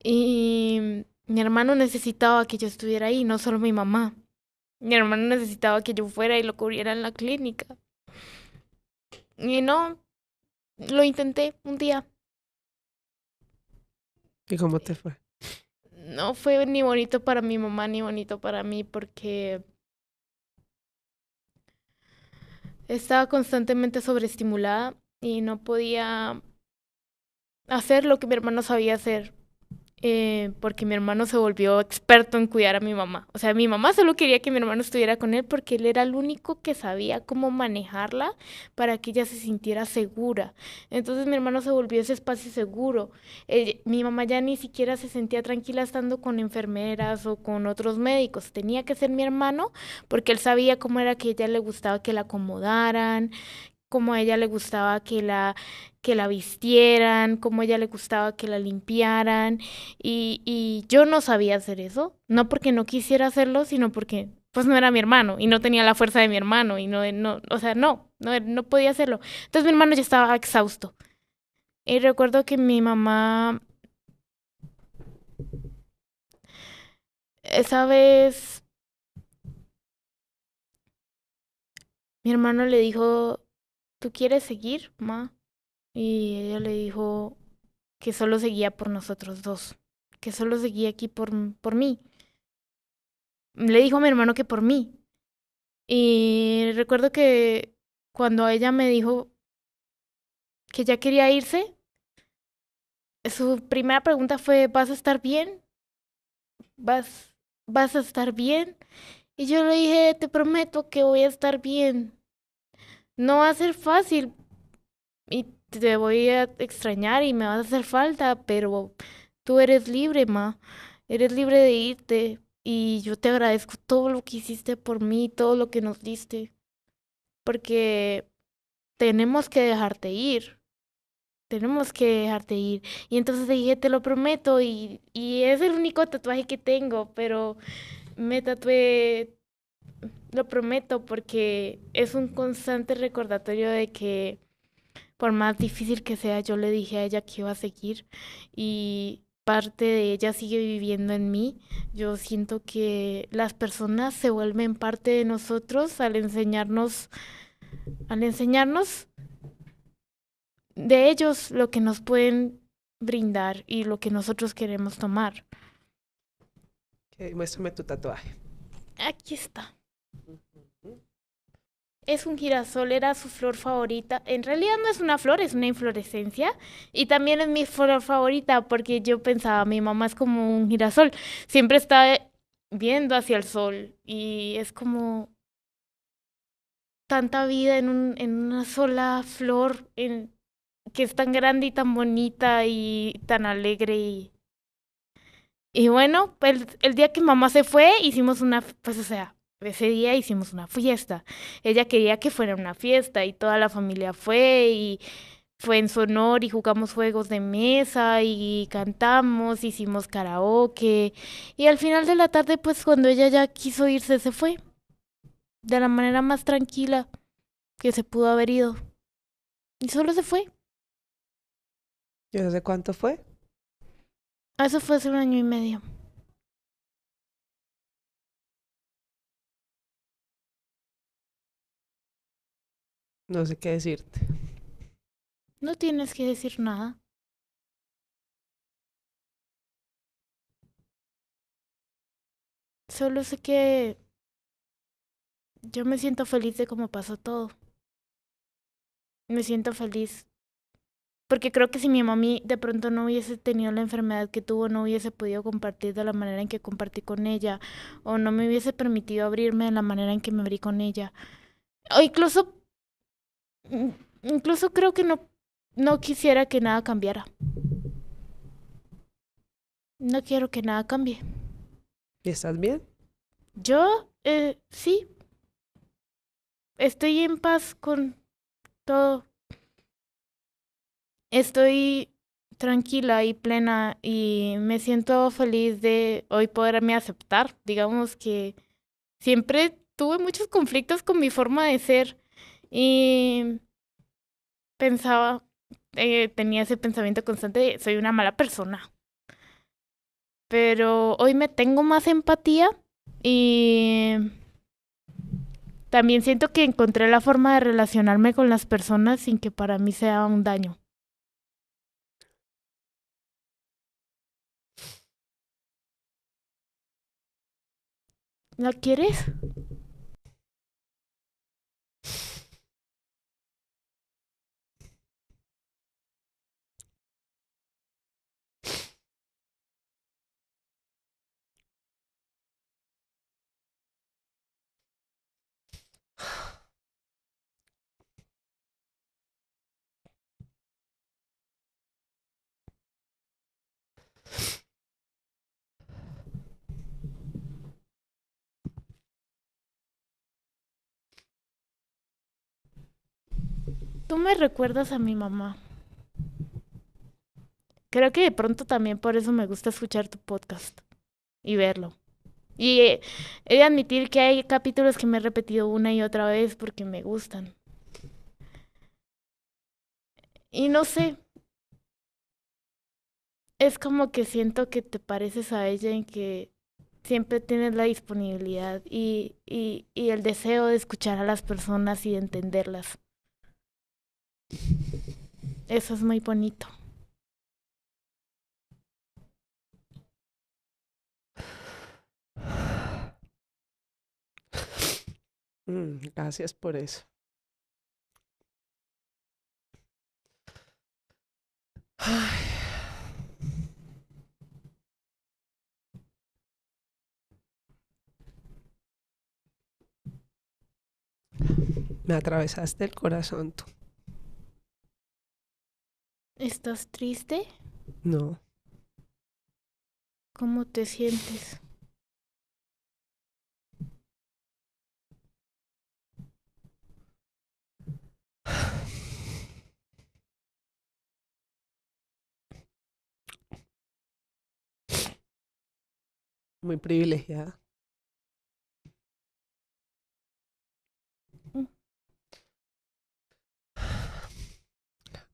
y mi hermano necesitaba que yo estuviera ahí, no solo mi mamá. Mi hermano necesitaba que yo fuera y lo cubriera en la clínica. Y no, lo intenté un día. ¿Y cómo te fue? No fue ni bonito para mi mamá ni bonito para mí porque estaba constantemente sobreestimulada y no podía hacer lo que mi hermano sabía hacer. Porque mi hermano se volvió experto en cuidar a mi mamá. O sea, mi mamá solo quería que mi hermano estuviera con él porque él era el único que sabía cómo manejarla para que ella se sintiera segura. Entonces mi hermano se volvió ese espacio seguro. Mi mamá ya ni siquiera se sentía tranquila estando con enfermeras o con otros médicos. Tenía que ser mi hermano porque él sabía cómo era que a ella le gustaba que la acomodaran, cómo a ella le gustaba que la vistieran, cómo a ella le gustaba que la limpiaran. Y yo no sabía hacer eso, no porque no quisiera hacerlo, sino porque pues no era mi hermano y no tenía la fuerza de mi hermano y no, o sea, no podía hacerlo. Entonces mi hermano ya estaba exhausto. Y recuerdo que mi mamá, esa vez, mi hermano le dijo, ¿tú quieres seguir, ma? Y ella le dijo que solo seguía por nosotros dos, que solo seguía aquí por mí. Le dijo a mi hermano que por mí. Y recuerdo que cuando ella me dijo que ya quería irse, su primera pregunta fue, ¿vas a estar bien? ¿Vas, vas a estar bien? Y yo le dije, te prometo que voy a estar bien. No va a ser fácil y te voy a extrañar y me vas a hacer falta, pero tú eres libre, ma. Eres libre de irte y yo te agradezco todo lo que hiciste por mí, todo lo que nos diste, porque tenemos que dejarte ir. Tenemos que dejarte ir. Y entonces dije, te lo prometo, y es el único tatuaje que tengo, pero me tatué, lo prometo, porque es un constante recordatorio de que por más difícil que sea, yo le dije a ella que iba a seguir y parte de ella sigue viviendo en mí. Yo siento que las personas se vuelven parte de nosotros al enseñarnos de ellos lo que nos pueden brindar y lo que nosotros queremos tomar. Ok, muéstrame tu tatuaje. Aquí está. Ujú. Es un girasol, era su flor favorita. En realidad no es una flor, es una inflorescencia. Y también es mi flor favorita porque yo pensaba, mi mamá es como un girasol. Siempre está viendo hacia el sol y es como tanta vida en una sola flor que es tan grande y tan bonita y tan alegre. Y bueno, el día que mamá se fue, hicimos pues o sea, ese día hicimos una fiesta. Ella quería que fuera una fiesta y toda la familia fue y fue en su honor y jugamos juegos de mesa y cantamos, hicimos karaoke y al final de la tarde, pues cuando ella ya quiso irse, se fue de la manera más tranquila que se pudo haber ido y solo se fue. ¿Y eso hace cuánto fue? Eso fue hace un año y medio. No sé qué decirte. No tienes que decir nada. Solo sé que yo me siento feliz de cómo pasó todo. Me siento feliz porque creo que si mi mami de pronto no hubiese tenido la enfermedad que tuvo, no hubiese podido compartir de la manera en que compartí con ella, o no me hubiese permitido abrirme de la manera en que me abrí con ella. O mm, incluso creo que no quisiera que nada cambiara. No quiero que nada cambie. ¿Y estás bien? Yo, sí, estoy en paz con todo. Estoy tranquila y plena y me siento feliz de hoy poderme aceptar. Digamos que siempre tuve muchos conflictos con mi forma de ser y pensaba, tenía ese pensamiento constante de soy una mala persona. Pero hoy me tengo más empatía y también siento que encontré la forma de relacionarme con las personas sin que para mí sea un daño. ¿La quieres? Tú me recuerdas a mi mamá. Creo que de pronto también por eso me gusta escuchar tu podcast y verlo. Y he de admitir que hay capítulos que me he repetido una y otra vez porque me gustan. Y no sé, es como que siento que te pareces a ella en que siempre tienes la disponibilidad y el deseo de escuchar a las personas y de entenderlas. Eso es muy bonito. Gracias por eso. Ay, me atravesaste el corazón tú. ¿Estás triste? No, ¿Cómo te sientes? muy privilegiada. Mm,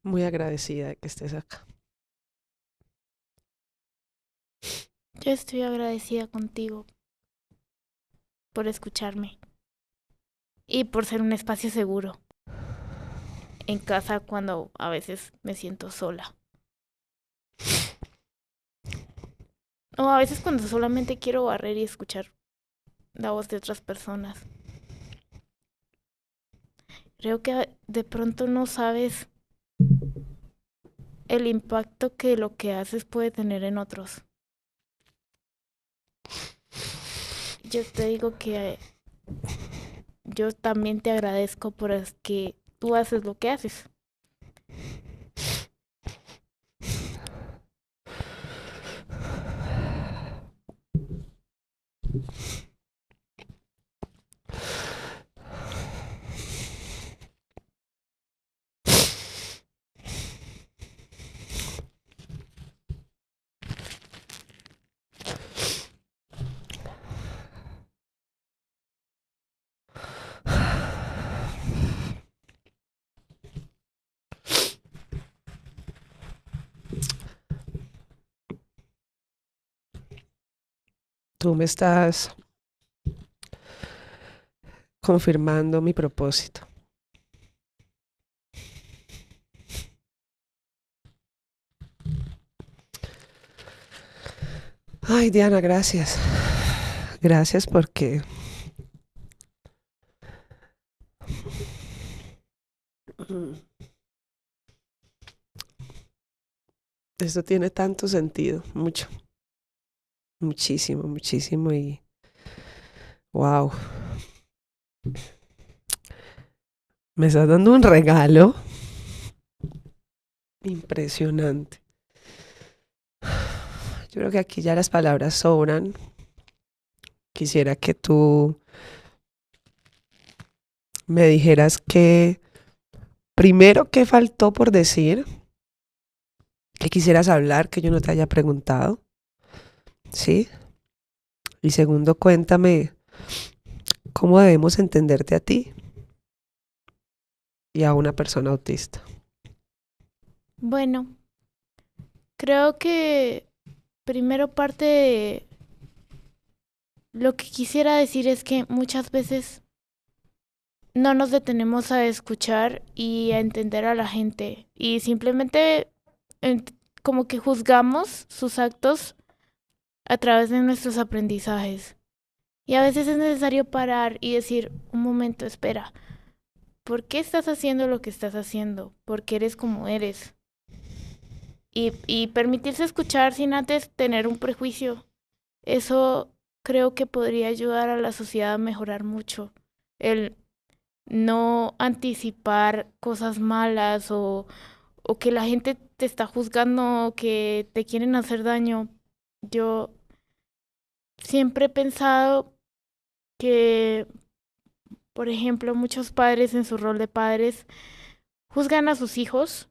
Muy agradecida de que estés acá. Yo estoy agradecida contigo por escucharme y por ser un espacio seguro en casa cuando a veces me siento sola. O a veces cuando solamente quiero barrer y escuchar la voz de otras personas. Creo que de pronto no sabes el impacto que lo que haces puede tener en otros. Yo te digo que yo también te agradezco por es que tú haces lo que haces. Tú me estás confirmando mi propósito. Ay, Diana, gracias. Gracias porque esto tiene tanto sentido, mucho, muchísimo, muchísimo y wow, me estás dando un regalo impresionante. Yo creo que aquí ya las palabras sobran. Quisiera que tú me dijeras que primero qué faltó por decir, que quisieras hablar que yo no te haya preguntado, ¿sí? Y segundo, cuéntame cómo debemos entenderte a ti y a una persona autista. Bueno, creo que primero parte de lo que quisiera decir es que muchas veces no nos detenemos a escuchar y a entender a la gente y simplemente como que juzgamos sus actos a través de nuestros aprendizajes. Y a veces es necesario parar y decir, un momento, espera, ¿por qué estás haciendo lo que estás haciendo? ¿Por qué eres como eres? Y permitirse escuchar sin antes tener un prejuicio. Eso creo que podría ayudar a la sociedad a mejorar mucho. El no anticipar cosas malas o que la gente te está juzgando o que te quieren hacer daño. Yo siempre he pensado que, por ejemplo, muchos padres en su rol de padres juzgan a sus hijos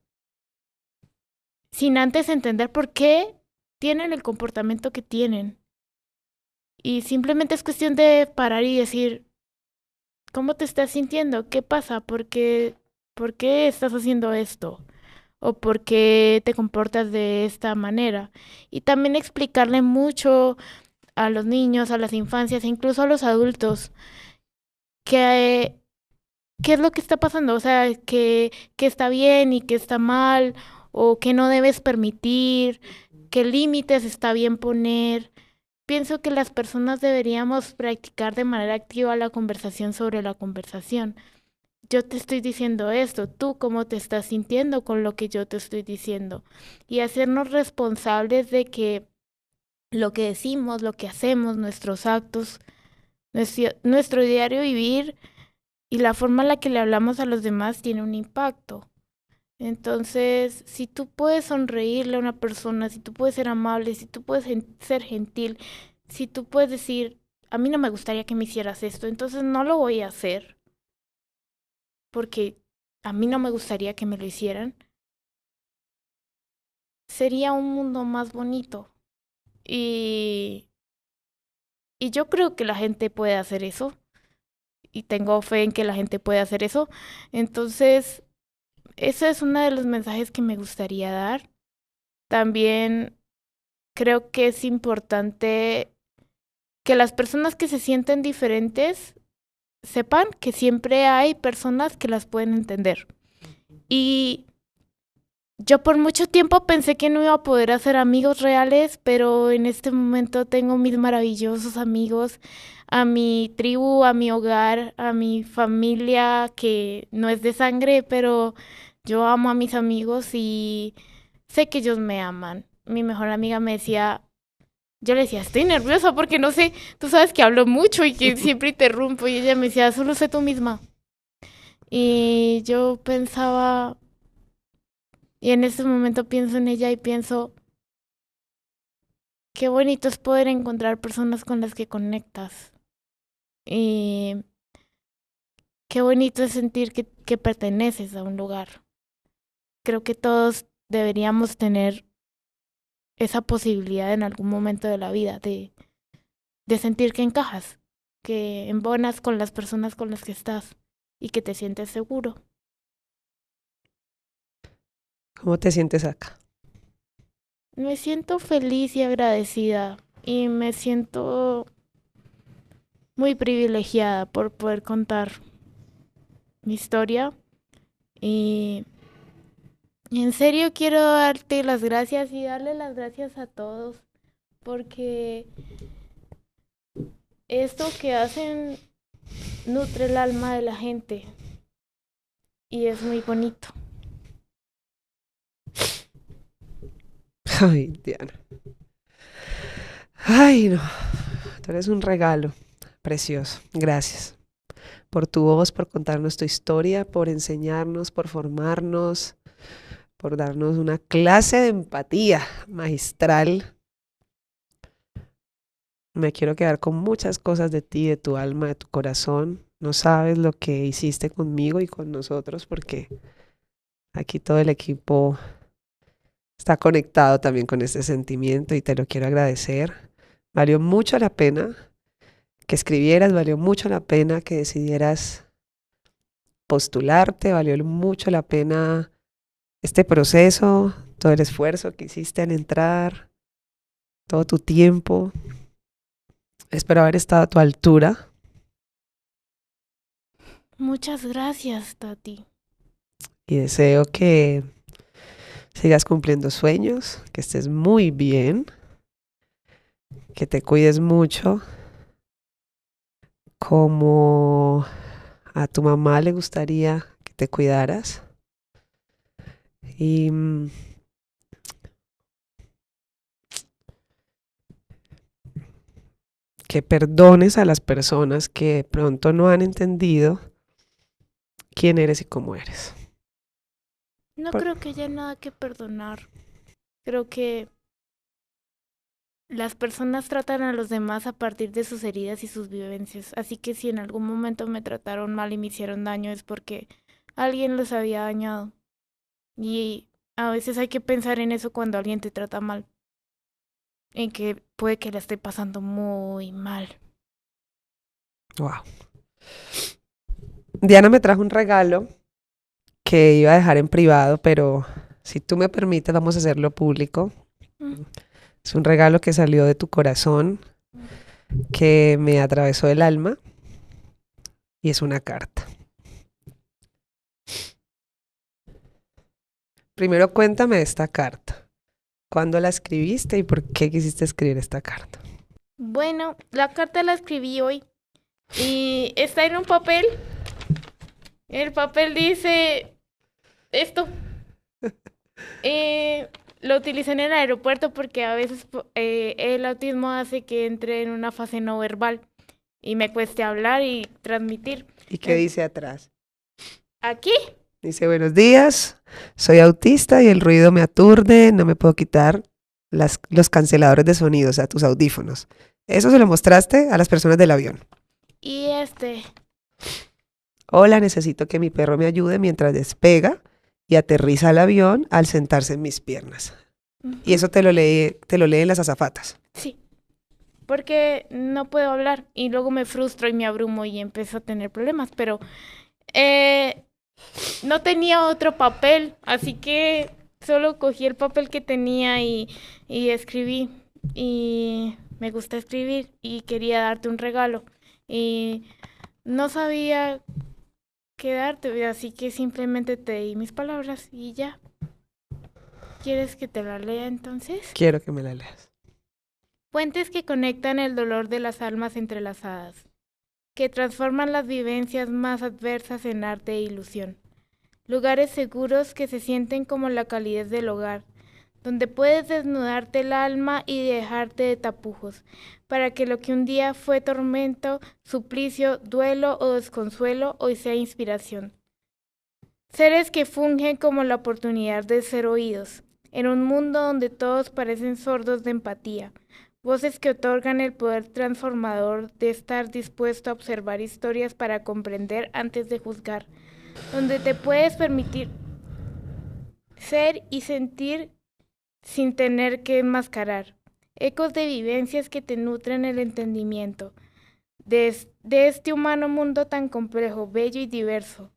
sin antes entender por qué tienen el comportamiento que tienen. Y simplemente es cuestión de parar y decir, ¿cómo te estás sintiendo? ¿Qué pasa? ¿Por qué estás haciendo esto? ¿O por qué te comportas de esta manera? Y también explicarle mucho a los niños, a las infancias e incluso a los adultos que qué es lo que está pasando, o sea, que está bien y que está mal, o que no debes permitir, qué límites está bien poner. Pienso que las personas deberíamos practicar de manera activa la conversación sobre la conversación. Yo te estoy diciendo esto, tú cómo te estás sintiendo con lo que yo te estoy diciendo. Y hacernos responsables de que lo que decimos, lo que hacemos, nuestros actos, nuestro diario vivir y la forma en la que le hablamos a los demás tiene un impacto. Entonces, si tú puedes sonreírle a una persona, si tú puedes ser amable, si tú puedes ser gentil, si tú puedes decir, a mí no me gustaría que me hicieras esto, entonces no lo voy a hacer porque a mí no me gustaría que me lo hicieran, sería un mundo más bonito. Y, y yo creo que la gente puede hacer eso y tengo fe en que la gente puede hacer eso. Entonces, ese es uno de los mensajes que me gustaría dar. También creo que es importante que las personas que se sienten diferentes sepan que siempre hay personas que las pueden entender. Y yo por mucho tiempo pensé que no iba a poder hacer amigos reales, pero en este momento tengo mis maravillosos amigos, a mi tribu, a mi hogar, a mi familia que no es de sangre, pero yo amo a mis amigos y sé que ellos me aman. Mi mejor amiga me decía, yo le decía, estoy nerviosa porque no sé, tú sabes que hablo mucho y que siempre interrumpo y ella me decía, solo sé tú misma. Y yo pensaba, y en este momento pienso en ella y pienso, qué bonito es poder encontrar personas con las que conectas. Y qué bonito es sentir que perteneces a un lugar. Creo que todos deberíamos tener esa posibilidad en algún momento de la vida de sentir que encajas, que embonas con las personas con las que estás y que te sientes seguro. ¿Cómo te sientes acá? Me siento feliz y agradecida y me siento muy privilegiada por poder contar mi historia y en serio quiero darte las gracias y darle las gracias a todos porque esto que hacen nutre el alma de la gente y es muy bonito. Ay, Diana. Ay, no. Tú eres un regalo precioso. Gracias por tu voz, por contarnos tu historia, por enseñarnos, por formarnos, por darnos una clase de empatía magistral. Me quiero quedar con muchas cosas de ti, de tu alma, de tu corazón. No sabes lo que hiciste conmigo y con nosotros porque aquí todo el equipo está conectado también con este sentimiento y te lo quiero agradecer. Valió mucho la pena que escribieras, valió mucho la pena que decidieras postularte, valió mucho la pena este proceso, todo el esfuerzo que hiciste al entrar, todo tu tiempo. Espero haber estado a tu altura Muchas gracias, Tati. y deseo que sigas cumpliendo sueños, que estés muy bien, que te cuides mucho, como a tu mamá le gustaría que te cuidaras. Y que perdones a las personas que de pronto no han entendido quién eres y cómo eres. No creo que haya nada que perdonar. Creo que las personas tratan a los demás a partir de sus heridas y sus vivencias. Así que si en algún momento me trataron mal y me hicieron daño es porque alguien los había dañado. Y a veces hay que pensar en eso cuando alguien te trata mal. En que puede que la esté pasando muy mal. Wow. Diana me trajo un regalo que iba a dejar en privado, pero si tú me permites, vamos a hacerlo público. Es un regalo que salió de tu corazón, que me atravesó el alma, y es una carta. Primero cuéntame de esta carta. ¿Cuándo la escribiste y por qué quisiste escribir esta carta? Bueno, la carta la escribí hoy y está en un papel. El papel dice esto. Lo utilicé en el aeropuerto porque a veces el autismo hace que entre en una fase no verbal y me cueste hablar y transmitir. ¿Y qué dice atrás? Aquí Dice, buenos días, soy autista y el ruido me aturde, no me puedo quitar los canceladores de sonido, o sea, tus audífonos. Eso se lo mostraste a las personas del avión. y Hola, necesito que mi perro me ayude mientras despega y aterriza al avión al sentarse en mis piernas. Y eso te lo leen las azafatas. sí, porque no puedo hablar y luego me frustro y me abrumo y empiezo a tener problemas, pero no tenía otro papel, así que solo cogí el papel que tenía y escribí. Y me gusta escribir y quería darte un regalo. Y no sabía qué darte, así que simplemente te di mis palabras y ya. ¿Quieres que te la lea entonces? Quiero que me la leas. Puentes que conectan el dolor de las almas entrelazadas, que transforman las vivencias más adversas en arte e ilusión. Lugares seguros que se sienten como la calidez del hogar, donde puedes desnudarte el alma y dejarte de tapujos, para que lo que un día fue tormento, suplicio, duelo o desconsuelo, hoy sea inspiración. Seres que fungen como la oportunidad de ser oídos, en un mundo donde todos parecen sordos de empatía. Voces que otorgan el poder transformador de estar dispuesto a observar historias para comprender antes de juzgar, donde te puedes permitir ser y sentir sin tener que enmascarar. Ecos de vivencias que te nutren el entendimiento de este humano mundo tan complejo, bello y diverso.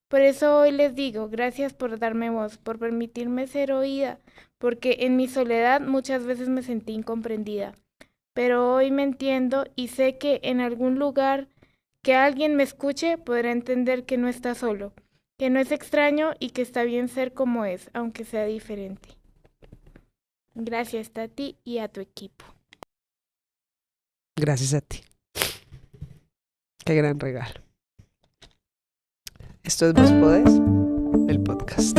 Por eso hoy les digo, gracias por darme voz, por permitirme ser oída, porque en mi soledad muchas veces me sentí incomprendida. Pero hoy me entiendo y sé que en algún lugar que alguien me escuche podrá entender que no está solo, que no es extraño y que está bien ser como es, aunque sea diferente. Gracias a ti y a tu equipo. Gracias a ti. Qué gran regalo. Esto es Vos Podés, el podcast.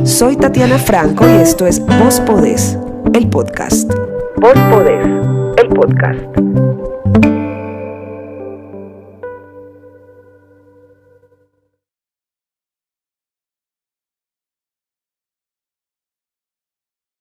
Soy Tatiana Franco y esto es Vos Podés, el podcast. Vos Podés, el podcast.